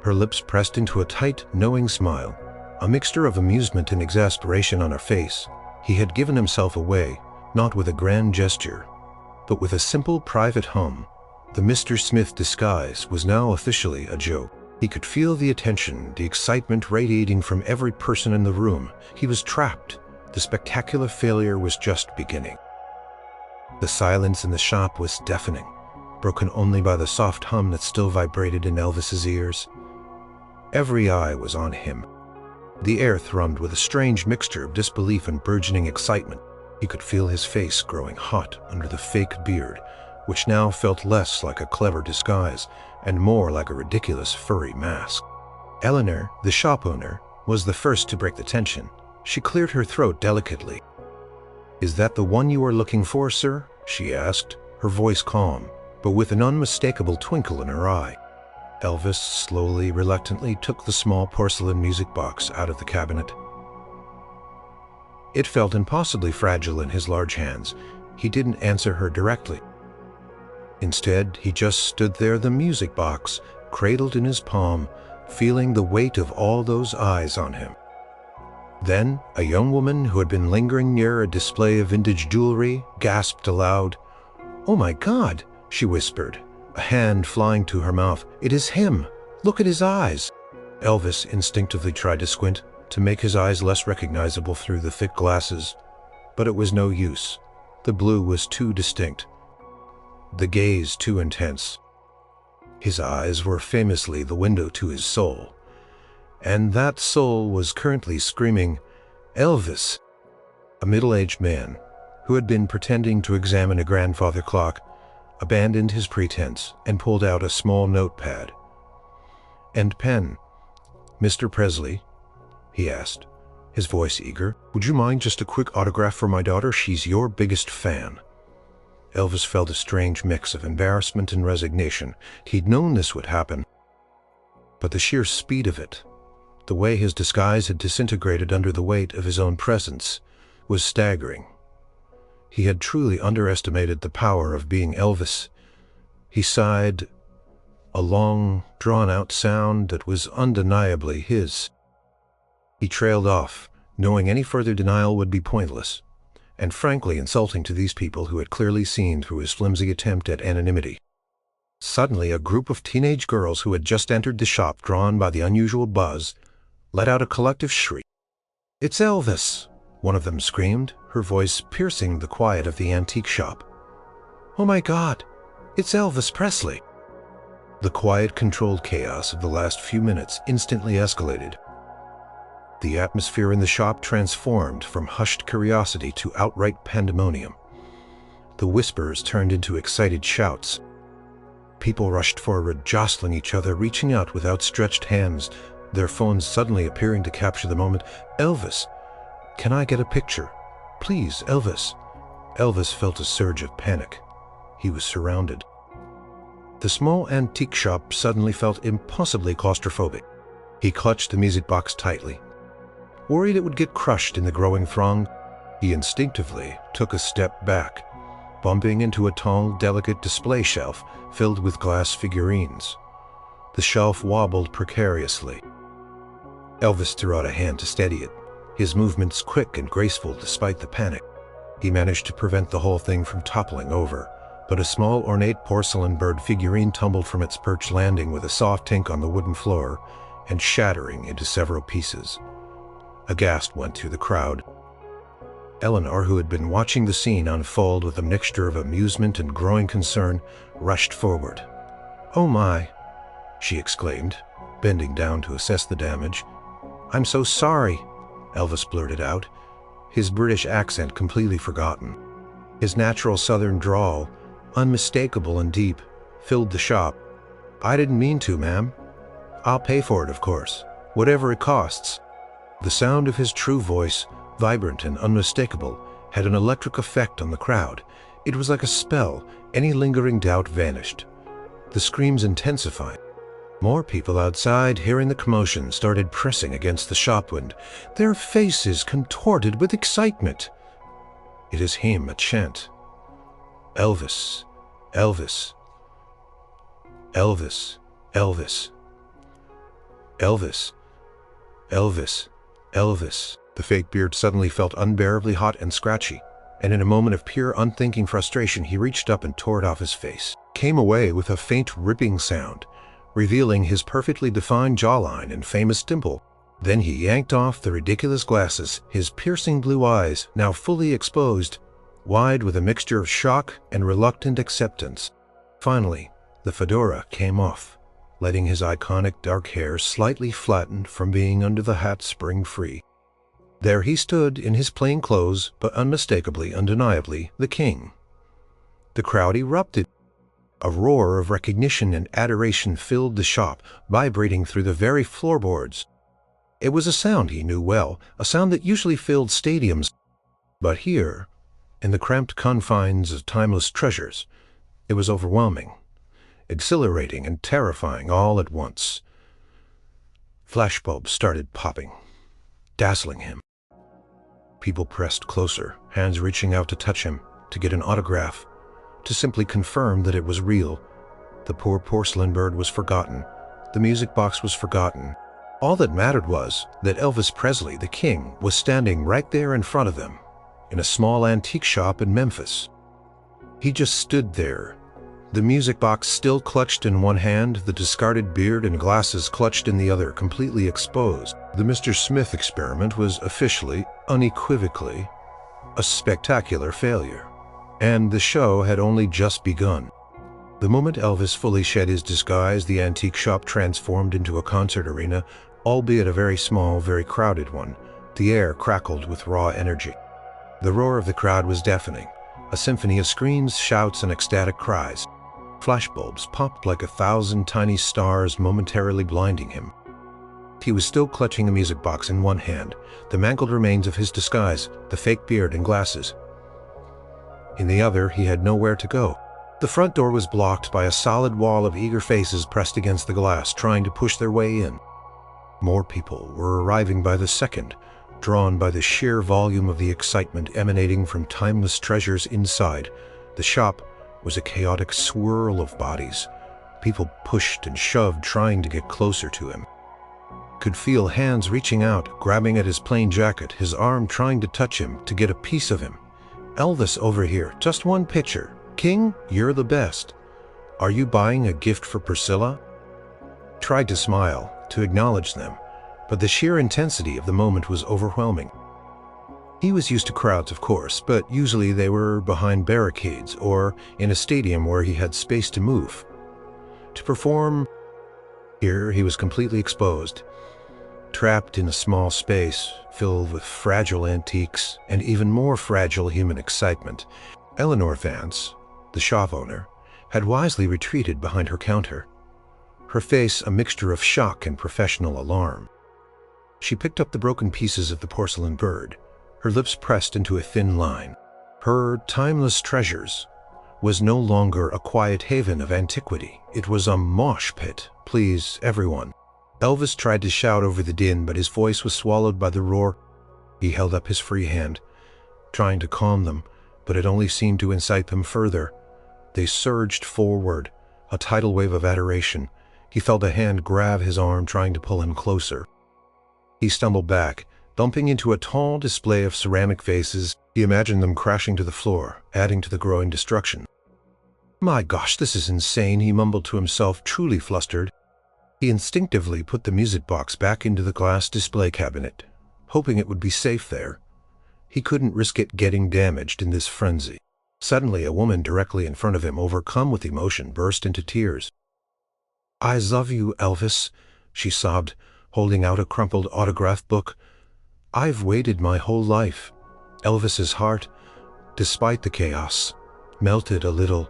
her lips pressed into a tight, knowing smile, a mixture of amusement and exasperation on her face. He had given himself away, not with a grand gesture, but with a simple private hum. The Mr. Smith disguise was now officially a joke. He could feel the attention, the excitement radiating from every person in the room. He was trapped. The spectacular failure was just beginning. The silence in the shop was deafening, broken only by the soft hum that still vibrated in Elvis's ears. Every eye was on him. The air thrummed with a strange mixture of disbelief and burgeoning excitement. He could feel his face growing hot under the fake beard, which now felt less like a clever disguise and more like a ridiculous furry mask. Eleanor, the shop owner, was the first to break the tension. She cleared her throat delicately. "Is that the one you are looking for, sir?" she asked, her voice calm, but with an unmistakable twinkle in her eye. Elvis slowly, reluctantly took the small porcelain music box out of the cabinet. It felt impossibly fragile in his large hands. He didn't answer her directly. Instead, he just stood there, the music box, cradled in his palm, feeling the weight of all those eyes on him. Then, a young woman who had been lingering near a display of vintage jewelry gasped aloud. "Oh my God," she whispered, a hand flying to her mouth. "It is him! Look at his eyes!" Elvis instinctively tried to squint, to make his eyes less recognizable through the thick glasses, but it was no use. The blue was too distinct, the gaze too intense. His eyes were famously the window to his soul, and that soul was currently screaming, "Elvis!" A middle-aged man, who had been pretending to examine a grandfather clock, abandoned his pretense and pulled out a small notepad and pen. "Mr. Presley?" he asked, his voice eager. "Would you mind just a quick autograph for my daughter? She's your biggest fan." Elvis felt a strange mix of embarrassment and resignation. He'd known this would happen, but the sheer speed of it, the way his disguise had disintegrated under the weight of his own presence, was staggering. He had truly underestimated the power of being Elvis. He sighed, a long, drawn-out sound that was undeniably his. He trailed off, knowing any further denial would be pointless, and frankly insulting to these people who had clearly seen through his flimsy attempt at anonymity. Suddenly, a group of teenage girls who had just entered the shop, drawn by the unusual buzz, let out a collective shriek. "It's Elvis!" one of them screamed, her voice piercing the quiet of the antique shop. "Oh my God, it's Elvis Presley!" The quiet, controlled chaos of the last few minutes instantly escalated. The atmosphere in the shop transformed from hushed curiosity to outright pandemonium. The whispers turned into excited shouts. People rushed forward, jostling each other, reaching out with outstretched hands, their phones suddenly appearing to capture the moment. "Elvis! Can I get a picture? Please, Elvis!" Elvis felt a surge of panic. He was surrounded. The small antique shop suddenly felt impossibly claustrophobic. He clutched the music box tightly. Worried it would get crushed in the growing throng, he instinctively took a step back, bumping into a tall, delicate display shelf filled with glass figurines. The shelf wobbled precariously. Elvis threw out a hand to steady it, his movements quick and graceful despite the panic. He managed to prevent the whole thing from toppling over, but a small ornate porcelain bird figurine tumbled from its perch, landing with a soft tink on the wooden floor and shattering into several pieces. A gasp went through the crowd. Eleanor, who had been watching the scene unfold with a mixture of amusement and growing concern, rushed forward. "Oh my!" she exclaimed, bending down to assess the damage. "I'm so sorry," Elvis blurted out, his British accent completely forgotten. His natural southern drawl, unmistakable and deep, filled the shop. "I didn't mean to, ma'am. I'll pay for it, of course, whatever it costs." The sound of his true voice, vibrant and unmistakable, had an electric effect on the crowd. It was like a spell. Any lingering doubt vanished. The screams intensified. More people outside, hearing the commotion, started pressing against the shop window, their faces contorted with excitement. "It is him," a chant. "Elvis, Elvis, Elvis, Elvis, Elvis, Elvis, Elvis." The fake beard suddenly felt unbearably hot and scratchy, and in a moment of pure unthinking frustration he reached up and tore it off his face. Came away with a faint ripping sound, revealing his perfectly defined jawline and famous dimple. Then he yanked off the ridiculous glasses, his piercing blue eyes now fully exposed, wide with a mixture of shock and reluctant acceptance. Finally, the fedora came off, letting his iconic dark hair slightly flatten from being under the hat spring free. There he stood in his plain clothes, but unmistakably, undeniably, the king. The crowd erupted. A roar of recognition and adoration filled the shop, vibrating through the very floorboards. It was a sound he knew well, a sound that usually filled stadiums. But here, in the cramped confines of timeless treasures, it was overwhelming, exhilarating and terrifying all at once. Flashbulbs started popping, dazzling him. People pressed closer, hands reaching out to touch him, to get an autograph, to simply confirm that it was real. The poor porcelain bird was forgotten. The music box was forgotten. All that mattered was that Elvis Presley, the king, was standing right there in front of them, in a small antique shop in Memphis. He just stood there, the music box still clutched in one hand, the discarded beard and glasses clutched in the other, completely exposed. The Mr. Smith experiment was officially, unequivocally, a spectacular failure. And the show had only just begun. The moment Elvis fully shed his disguise, the antique shop transformed into a concert arena, albeit a very small, very crowded one. The air crackled with raw energy. The roar of the crowd was deafening, a symphony of screams, shouts, and ecstatic cries. Flashbulbs popped like 1,000 tiny stars, momentarily blinding him. he was still clutching a music box in one hand, the mangled remains of his disguise, the fake beard and glasses. In the other, he had nowhere to go. The front door was blocked by a solid wall of eager faces pressed against the glass, trying to push their way in. More people were arriving by the second, drawn by the sheer volume of the excitement emanating from timeless treasures inside. The shop was a chaotic swirl of bodies. People pushed and shoved, trying to get closer to him. Could feel hands reaching out, grabbing at his plain jacket, his arm trying to touch him, to get a piece of him. "Elvis over here, just one picture. King, you're the best. Are you buying a gift for Priscilla?" Tried to smile, to acknowledge them, but the sheer intensity of the moment was overwhelming. He was used to crowds, of course, but usually they were behind barricades or in a stadium where he had space to move. To perform here, he was completely exposed, trapped in a small space filled with fragile antiques and even more fragile human excitement. Eleanor Vance, the shop owner, had wisely retreated behind her counter, her face a mixture of shock and professional alarm. She picked up the broken pieces of the porcelain bird, her lips pressed into a thin line. Her timeless treasures was no longer a quiet haven of antiquity. It was a mosh pit. "Please, everyone." Elvis tried to shout over the din, but his voice was swallowed by the roar. He held up his free hand, trying to calm them, but it only seemed to incite them further. They surged forward, a tidal wave of adoration. He felt a hand grab his arm, trying to pull him closer. He stumbled back, bumping into a tall display of ceramic vases. He imagined them crashing to the floor, adding to the growing destruction. "My gosh, this is insane," he mumbled to himself, truly flustered. He instinctively put the music box back into the glass display cabinet, hoping it would be safe there. He couldn't risk it getting damaged in this frenzy. Suddenly, a woman directly in front of him, overcome with emotion, burst into tears. "I love you, Elvis," she sobbed, holding out a crumpled autograph book. "I've waited my whole life." Elvis's heart, despite the chaos, melted a little.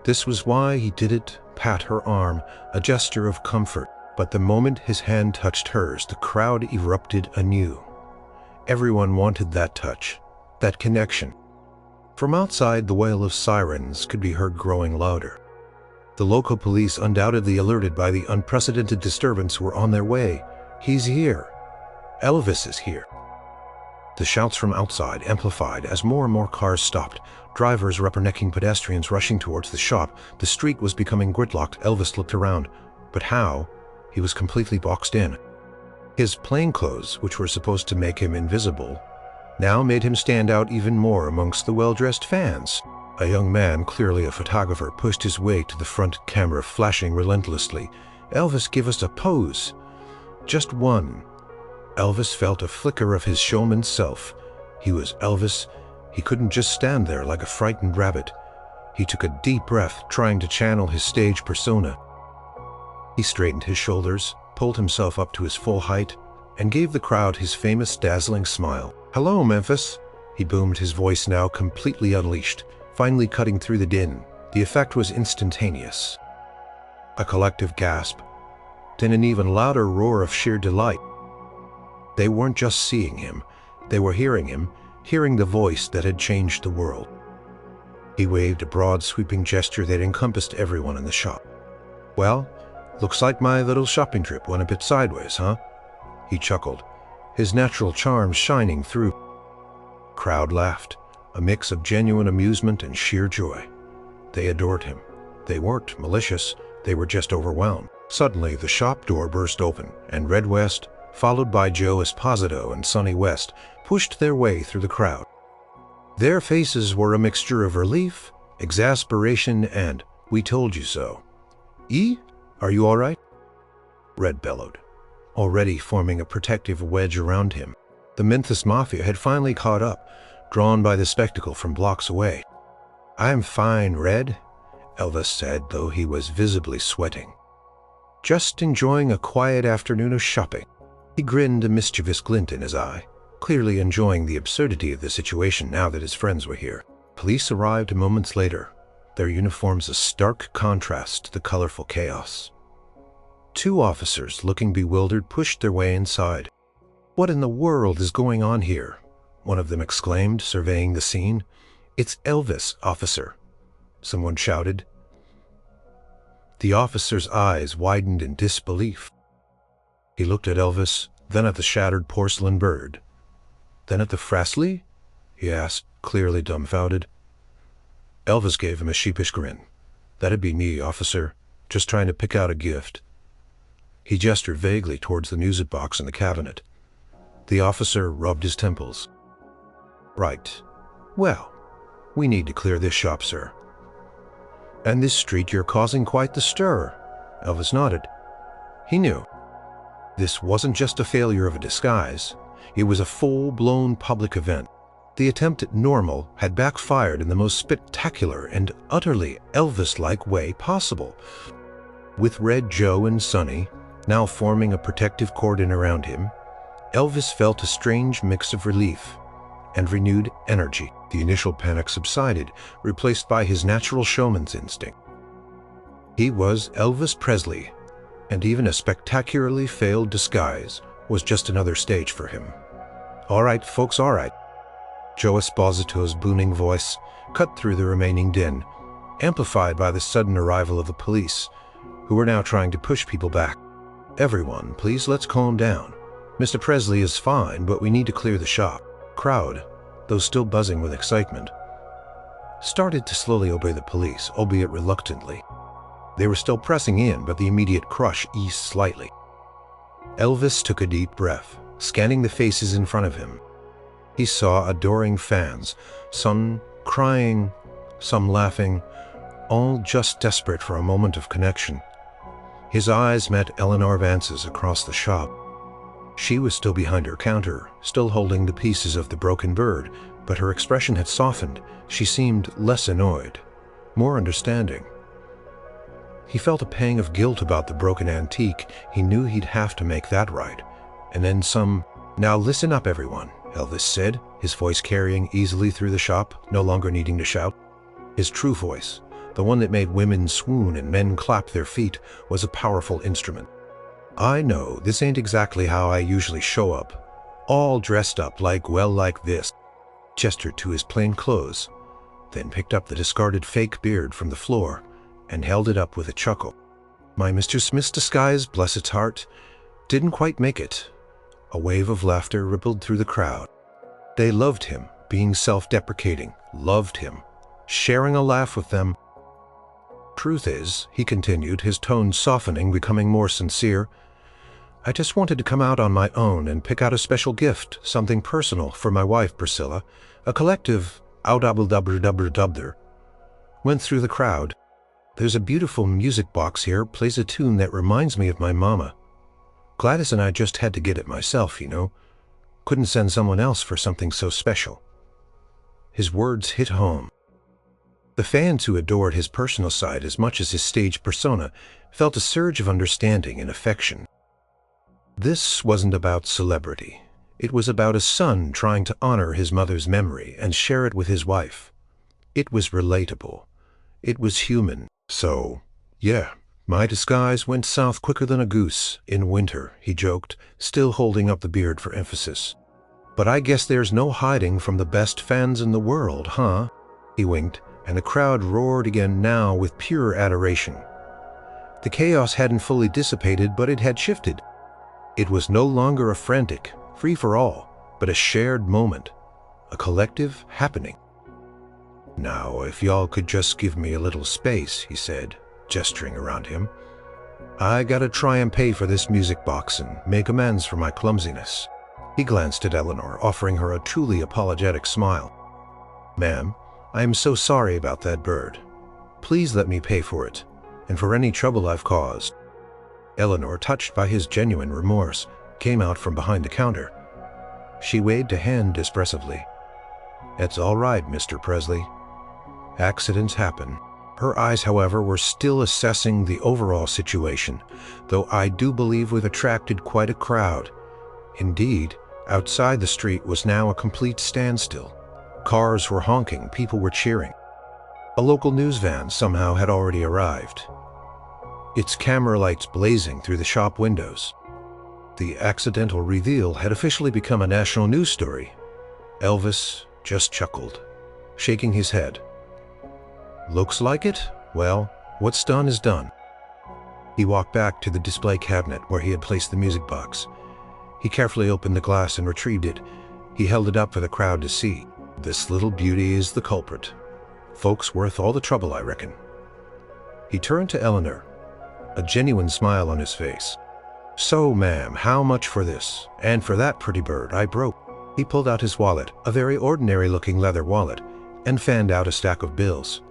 This was why he did it, pat her arm, a gesture of comfort. But the moment his hand touched hers, the crowd erupted anew. Everyone wanted that touch, that connection. From outside, the wail of sirens could be heard growing louder. The local police, undoubtedly alerted by the unprecedented disturbance, were on their way. "He's here. Elvis is here." The shouts from outside amplified as more and more cars stopped, drivers rubbernecking pedestrians rushing towards the shop. The street was becoming gridlocked. Elvis looked around, but how? He was completely boxed in. His plainclothes, which were supposed to make him invisible, now made him stand out even more amongst the well-dressed fans. A young man, clearly a photographer, pushed his way to the front, camera flashing relentlessly. "Elvis, give us a pose. Just one." Elvis felt a flicker of his showman's self. He was Elvis. He couldn't just stand there like a frightened rabbit. He took a deep breath, trying to channel his stage persona. He straightened his shoulders, pulled himself up to his full height, and gave the crowd his famous dazzling smile. "Hello, Memphis," he boomed, his voice now completely unleashed, finally cutting through the din. The effect was instantaneous. A collective gasp, then an even louder roar of sheer delight. They weren't just seeing him, they were hearing him, hearing the voice that had changed the world. He waved a broad, sweeping gesture that encompassed everyone in the shop. "Well, looks like my little shopping trip went a bit sideways, huh?" He chuckled, his natural charm shining through. Crowd laughed, a mix of genuine amusement and sheer joy. They adored him. They weren't malicious, they were just overwhelmed. Suddenly, the shop door burst open, and Red West, followed by Joe Esposito and Sonny West, pushed their way through the crowd. Their faces were a mixture of relief, exasperation, and "we told you so." "E? Are you all right?" Red bellowed, already forming a protective wedge around him. The Memphis Mafia had finally caught up, drawn by the spectacle from blocks away. "I'm fine, Red," Elvis said, though he was visibly sweating. "Just enjoying a quiet afternoon of shopping." He grinned, a mischievous glint in his eye, clearly enjoying the absurdity of the situation now that his friends were here. Police arrived moments later, their uniforms a stark contrast to the colorful chaos. Two officers, looking bewildered, pushed their way inside. "What in the world is going on here?" one of them exclaimed, surveying the scene. "It's Elvis, officer," someone shouted. The officer's eyes widened in disbelief. He looked at Elvis, then at the shattered porcelain bird. Then at the Presley? He asked, clearly dumbfounded. Elvis gave him a sheepish grin. "That'd be me, officer, just trying to pick out a gift." He gestured vaguely towards the music box in the cabinet. The officer rubbed his temples. "Right. Well, we need to clear this shop, sir." "And this street you're causing quite the stir." Elvis nodded. He knew. This wasn't just a failure of a disguise. It was a full-blown public event. The attempt at normal had backfired in the most spectacular and utterly Elvis-like way possible. With Red Joe and Sonny now forming a protective cordon around him, Elvis felt a strange mix of relief and renewed energy. The initial panic subsided, replaced by his natural showman's instinct. He was Elvis Presley, and even a spectacularly failed disguise was just another stage for him. "All right, folks, all right." Joe Esposito's booming voice cut through the remaining din, amplified by the sudden arrival of the police, who were now trying to push people back. "Everyone, please, let's calm down. Mr. Presley is fine, but we need to clear the shop." Crowd, though still buzzing with excitement, started to slowly obey the police, albeit reluctantly. They were still pressing in, but the immediate crush eased slightly. Elvis took a deep breath, scanning the faces in front of him. He saw adoring fans, some crying, some laughing, all just desperate for a moment of connection. His eyes met Eleanor Vance's across the shop. She was still behind her counter, still holding the pieces of the broken bird, but her expression had softened. She seemed less annoyed, more understanding. He felt a pang of guilt about the broken antique. He knew he'd have to make that right. And then some. "Now listen up, everyone," Elvis said, his voice carrying easily through the shop, no longer needing to shout. His true voice, the one that made women swoon and men clap their feet, was a powerful instrument. "I know this ain't exactly how I usually show up, all dressed up like this," gestured to his plain clothes, then picked up the discarded fake beard from the floor and held it up with a chuckle. "My Mr. Smith's disguise, bless its heart, didn't quite make it." A wave of laughter rippled through the crowd. They loved him, being self-deprecating, loved him, sharing a laugh with them. "Truth is," he continued, his tone softening, becoming more sincere, "I just wanted to come out on my own and pick out a special gift, something personal for my wife, Priscilla." A collective "ow-double-dubber-dubber-dubber" went through the crowd. "There's a beautiful music box here, plays a tune that reminds me of my mama. Gladys and I just had to get it myself, you know. Couldn't send someone else for something so special." His words hit home. The fans who adored his personal side as much as his stage persona felt a surge of understanding and affection. This wasn't about celebrity. It was about a son trying to honor his mother's memory and share it with his wife. It was relatable. It was human. "So, yeah, my disguise went south quicker than a goose in winter," he joked, still holding up the beard for emphasis. "But I guess there's no hiding from the best fans in the world, huh?" He winked, and the crowd roared again, now with pure adoration. The chaos hadn't fully dissipated, but it had shifted. It was no longer a frantic, free-for-all, but a shared moment, a collective happening. "Now, if y'all could just give me a little space," he said, gesturing around him. "I gotta try and pay for this music box and make amends for my clumsiness." He glanced at Eleanor, offering her a truly apologetic smile. "Ma'am, I am so sorry about that bird. Please let me pay for it, and for any trouble I've caused." Eleanor, touched by his genuine remorse, came out from behind the counter. She waved a hand expressively. "It's all right, Mr. Presley. Accidents happen." Her eyes, however, were still assessing the overall situation, though I do believe we've attracted quite a crowd. Indeed, outside the street was now a complete standstill. Cars were honking, people were cheering. A local news van somehow had already arrived. its camera lights blazing through the shop windows. The accidental reveal had officially become a national news story. Elvis just chuckled, shaking his head. Looks like it? Well, what's done is done. He walked back to the display cabinet where he had placed the music box. He carefully opened the glass and retrieved it. He held it up for the crowd to see. This little beauty is the culprit. Folks worth all the trouble, I reckon. He turned to Eleanor, a genuine smile on his face. So, ma'am, how much for this? And for that pretty bird I broke. He pulled out his wallet, a very ordinary-looking leather wallet, and fanned out a stack of bills.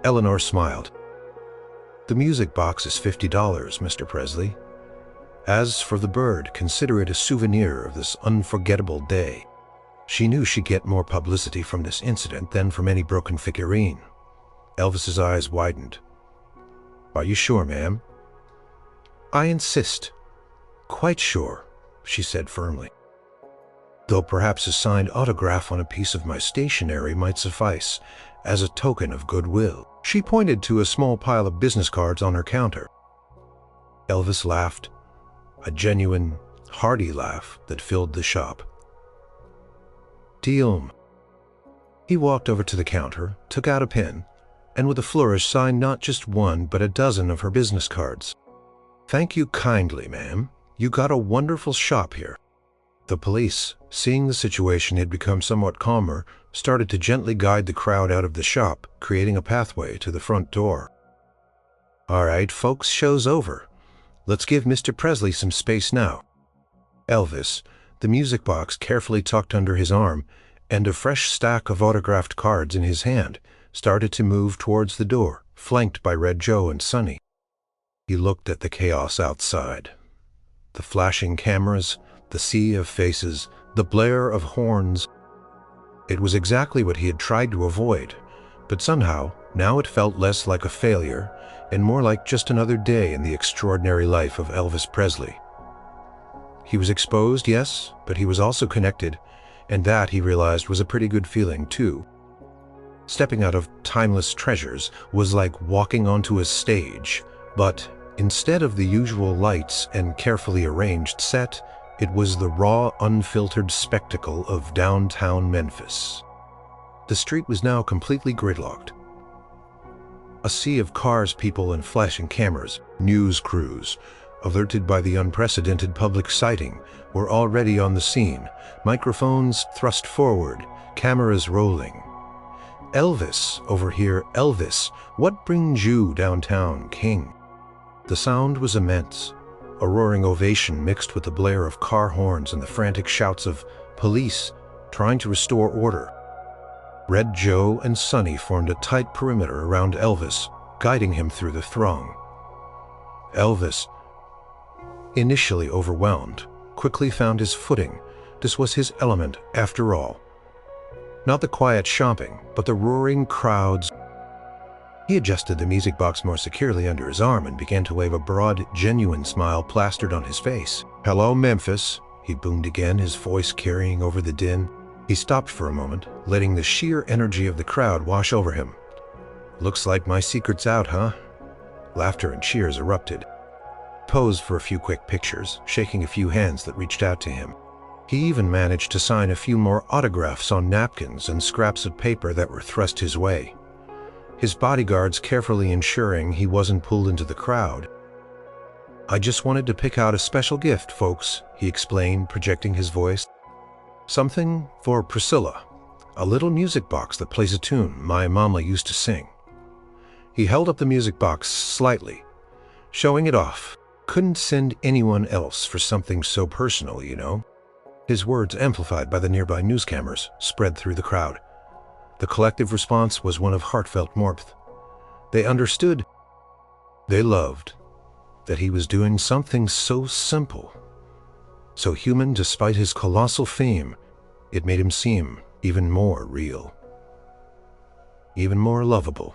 Eleanor smiled. The music box is $50, Mr. Presley. As for the bird, consider it a souvenir of this unforgettable day. She knew she'd get more publicity from this incident than from any broken figurine. Elvis's eyes widened. Are you sure, ma'am? I insist. Quite sure, she said firmly. Though perhaps a signed autograph on a piece of my stationery might suffice as a token of goodwill. She pointed to a small pile of business cards on her counter. Elvis laughed, a genuine, hearty laugh that filled the shop. Deal. He walked over to the counter, took out a pen, and with a flourish signed not just one but a dozen of her business cards. Thank you kindly, ma'am. You got a wonderful shop here. The police, seeing the situation had become somewhat calmer, started to gently guide the crowd out of the shop, creating a pathway to the front door. All right, folks, show's over. Let's give Mr. Presley some space now. Elvis, the music box carefully tucked under his arm, and a fresh stack of autographed cards in his hand, started to move towards the door, flanked by Red Joe and Sonny. He looked at the chaos outside. The flashing cameras, the sea of faces, the blare of horns. It was exactly what he had tried to avoid, but somehow, now it felt less like a failure and more like just another day in the extraordinary life of Elvis Presley. He was exposed, yes, but he was also connected, and that, he realized, was a pretty good feeling, too. Stepping out of timeless treasures was like walking onto a stage, but instead of the usual lights and carefully arranged set, it was the raw, unfiltered spectacle of downtown Memphis. The street was now completely gridlocked. A sea of cars, people, and flashing cameras, news crews, alerted by the unprecedented public sighting, were already on the scene, microphones thrust forward, cameras rolling. Elvis, over here, Elvis, what brings you downtown, King? The sound was immense, a roaring ovation mixed with the blare of car horns and the frantic shouts of police trying to restore order. Red Joe and Sonny formed a tight perimeter around Elvis, guiding him through the throng. Elvis, initially overwhelmed, quickly found his footing. This was his element, after all. Not the quiet shopping, but the roaring crowds. He adjusted the music box more securely under his arm and began to wave a broad, genuine smile plastered on his face. Hello, Memphis, he boomed again, his voice carrying over the din. He stopped for a moment, letting the sheer energy of the crowd wash over him. Looks like my secret's out, huh? Laughter and cheers erupted. Posed for a few quick pictures, shaking a few hands that reached out to him. He even managed to sign a few more autographs on napkins and scraps of paper that were thrust his way, his bodyguards carefully ensuring he wasn't pulled into the crowd. I just wanted to pick out a special gift, folks, he explained, projecting his voice. Something for Priscilla, a little music box that plays a tune my mama used to sing. He held up the music box slightly, showing it off. Couldn't send anyone else for something so personal, you know. His words, amplified by the nearby news cameras, spread through the crowd. The collective response was one of heartfelt warmth. They understood, they loved, that he was doing something so simple, so human despite his colossal fame. It made him seem even more real, even more lovable.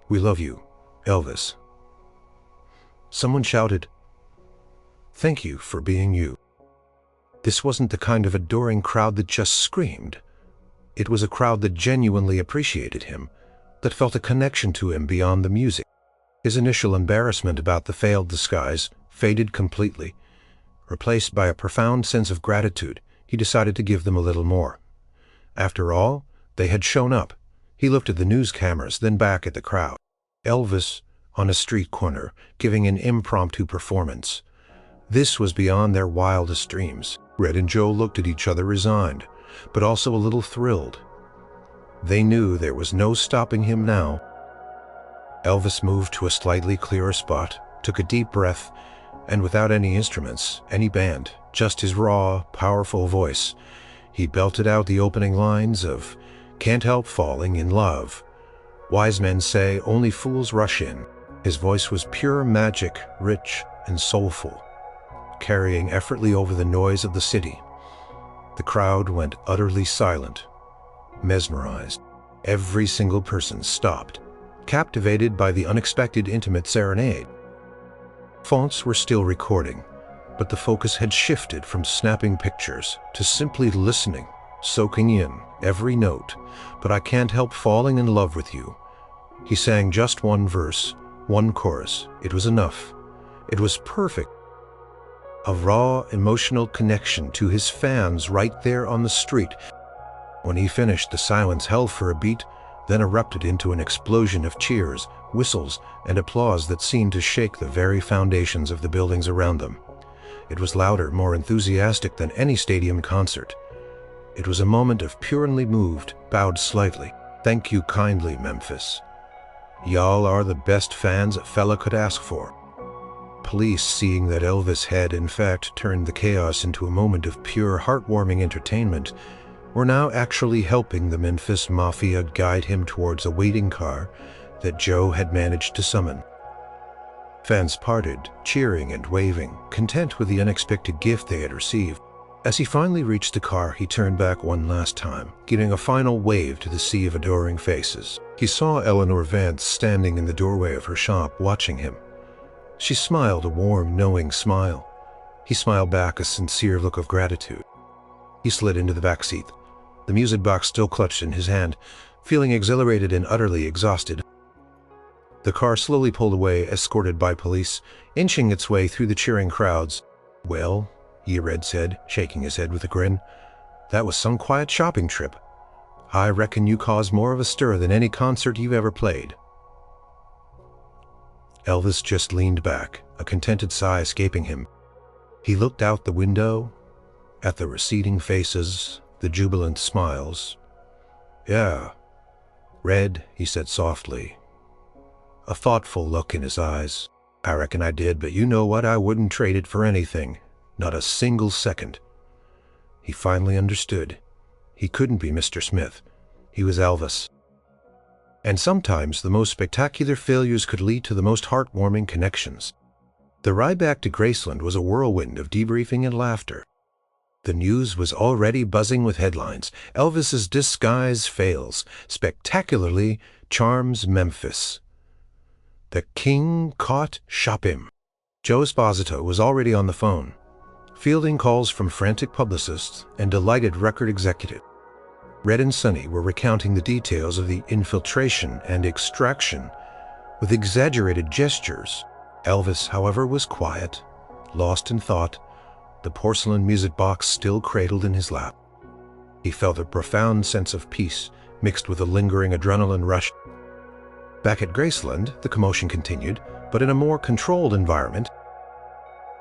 We love you, Elvis. Someone shouted, thank you for being you. This wasn't the kind of adoring crowd that just screamed. It was a crowd that genuinely appreciated him, that felt a connection to him beyond the music. His initial embarrassment about the failed disguise faded completely. Replaced by a profound sense of gratitude, he decided to give them a little more. After all, they had shown up. He looked at the news cameras, then back at the crowd. Elvis on a street corner, giving an impromptu performance. This was beyond their wildest dreams. Red and Joe looked at each other resigned, but also a little thrilled. They knew there was no stopping him now. Elvis moved to a slightly clearer spot, took a deep breath, and without any instruments, any band, just his raw, powerful voice, he belted out the opening lines of "Can't Help Falling in Love." Wise men say only fools rush in. His voice was pure magic, rich and soulful, carrying effortlessly over the noise of the city. The crowd went utterly silent, mesmerized. Every single person stopped, captivated by the unexpected intimate serenade. Phones were still recording, but the focus had shifted from snapping pictures to simply listening, soaking in every note. "But I can't help falling in love with you." He sang just one verse, one chorus. It was enough. It was perfect. A raw, emotional connection to his fans right there on the street. When he finished, the silence held for a beat, then erupted into an explosion of cheers, whistles, and applause that seemed to shake the very foundations of the buildings around them. It was louder, more enthusiastic than any stadium concert. It was a moment of purely moved, bowed slightly. "Thank you kindly, Memphis. Y'all are the best fans a fella could ask for." Police, seeing that Elvis had in fact turned the chaos into a moment of pure, heartwarming entertainment, were now actually helping the Memphis Mafia guide him towards a waiting car that Joe had managed to summon. Fans parted, cheering and waving, content with the unexpected gift they had received. As he finally reached the car, he turned back one last time, giving a final wave to the sea of adoring faces. He saw Eleanor Vance standing in the doorway of her shop, watching him. She smiled a warm, knowing smile. He smiled back a sincere look of gratitude. He slid into the back seat, the music box still clutched in his hand, feeling exhilarated and utterly exhausted. The car slowly pulled away, escorted by police, inching its way through the cheering crowds. "Well," Red said, shaking his head with a grin, "that was some quiet shopping trip. I reckon you caused more of a stir than any concert you've ever played." Elvis just leaned back, a contented sigh escaping him. He looked out the window, at the receding faces, the jubilant smiles. "Yeah, Red," he said softly, a thoughtful look in his eyes. "I reckon I did, but you know what? I wouldn't trade it for anything. Not a single second." He finally understood. He couldn't be Mr. Smith. He was Elvis. And sometimes the most spectacular failures could lead to the most heartwarming connections. The ride back to Graceland was a whirlwind of debriefing and laughter. The news was already buzzing with headlines. "Elvis's disguise fails. Spectacularly charms Memphis. The king caught shop him." Joe Esposito was already on the phone, fielding calls from frantic publicists and delighted record executives. Red and Sonny were recounting the details of the infiltration and extraction with exaggerated gestures. Elvis, however, was quiet, lost in thought, the porcelain music box still cradled in his lap. He felt a profound sense of peace mixed with a lingering adrenaline rush. Back at Graceland, the commotion continued, but in a more controlled environment.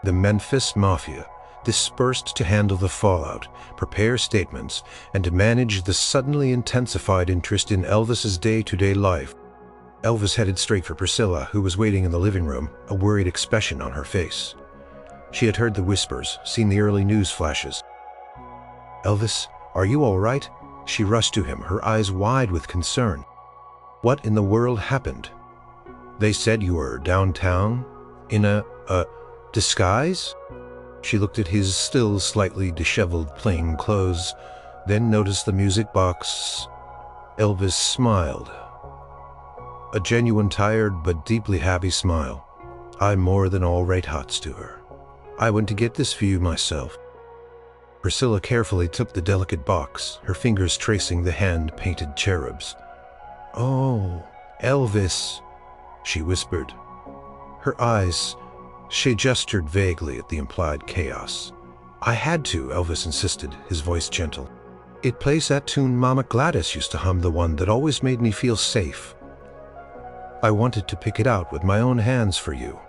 The Memphis Mafia dispersed to handle the fallout, prepare statements, and to manage the suddenly intensified interest in Elvis's day-to-day life. Elvis headed straight for Priscilla, who was waiting in the living room, a worried expression on her face. She had heard the whispers, seen the early news flashes. "Elvis, are you all right?" She rushed to him, her eyes wide with concern. "What in the world happened? They said you were downtown in a disguise?" She looked at his still slightly disheveled plain clothes, then noticed the music box. Elvis smiled. A genuine tired but deeply happy smile. "I'm more than all right hots to her. I went to get this for you myself." Priscilla carefully took the delicate box, her fingers tracing the hand-painted cherubs. "Oh, Elvis," she whispered. Her eyes, she gestured vaguely at the implied chaos. "I had to," Elvis insisted, his voice gentle. "It plays that tune Mama Gladys used to hum, the one that always made me feel safe. I wanted to pick it out with my own hands for you."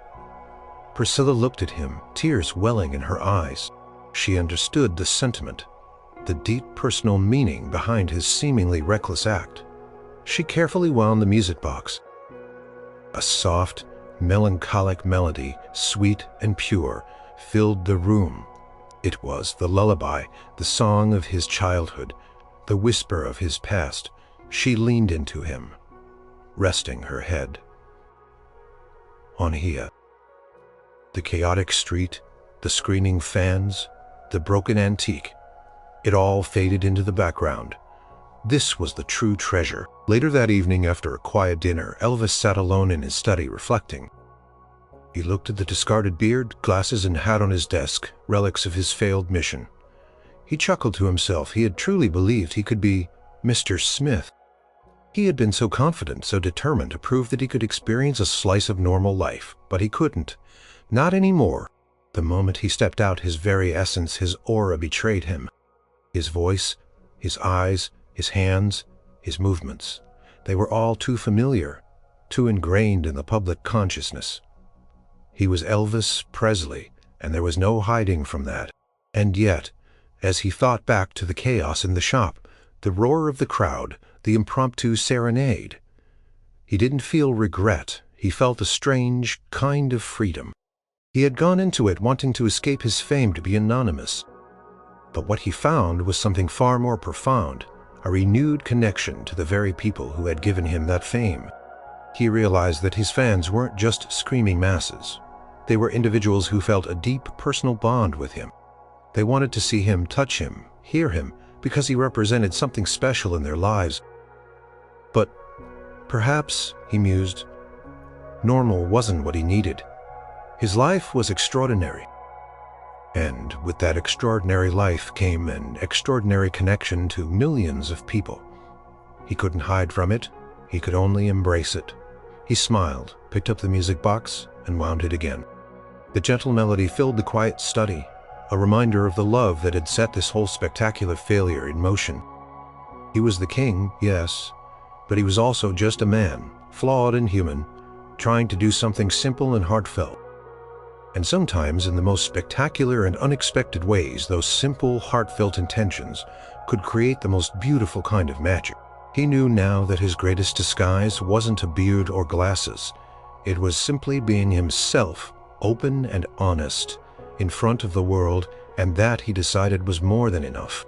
Priscilla looked at him, tears welling in her eyes. She understood the sentiment, the deep personal meaning behind his seemingly reckless act. She carefully wound the music box. A soft, melancholic melody, sweet and pure, filled the room. It was the lullaby, the song of his childhood, the whisper of his past. She leaned into him, resting her head on his. The chaotic street, the screening fans, the broken antique, it all faded into the background. This was the true treasure. Later that evening, after a quiet dinner, Elvis sat alone in his study, reflecting. He looked at the discarded beard, glasses, and hat on his desk, relics of his failed mission. He chuckled to himself. He had truly believed he could be Mr. Smith. He had been so confident, so determined to prove that he could experience a slice of normal life, but he couldn't. Not anymore. The moment he stepped out, his very essence, his aura betrayed him. His voice, his eyes, his hands, his movements, they were all too familiar, too ingrained in the public consciousness. He was Elvis Presley, and there was no hiding from that. And yet, as he thought back to the chaos in the shop, the roar of the crowd, the impromptu serenade, he didn't feel regret. He felt a strange kind of freedom. He had gone into it wanting to escape his fame, to be anonymous. But what he found was something far more profound, a renewed connection to the very people who had given him that fame. He realized that his fans weren't just screaming masses. They were individuals who felt a deep personal bond with him. They wanted to see him, touch him, hear him, because he represented something special in their lives. But perhaps, he mused, normal wasn't what he needed. His life was extraordinary. And with that extraordinary life came an extraordinary connection to millions of people. He couldn't hide from it. He could only embrace it. He smiled, picked up the music box, and wound it again. The gentle melody filled the quiet study, a reminder of the love that had set this whole spectacular failure in motion. He was the king, yes, but he was also just a man, flawed and human, trying to do something simple and heartfelt. And sometimes, in the most spectacular and unexpected ways, those simple, heartfelt intentions could create the most beautiful kind of magic. He knew now that his greatest disguise wasn't a beard or glasses. It was simply being himself, open and honest, in front of the world, and that, he decided, was more than enough.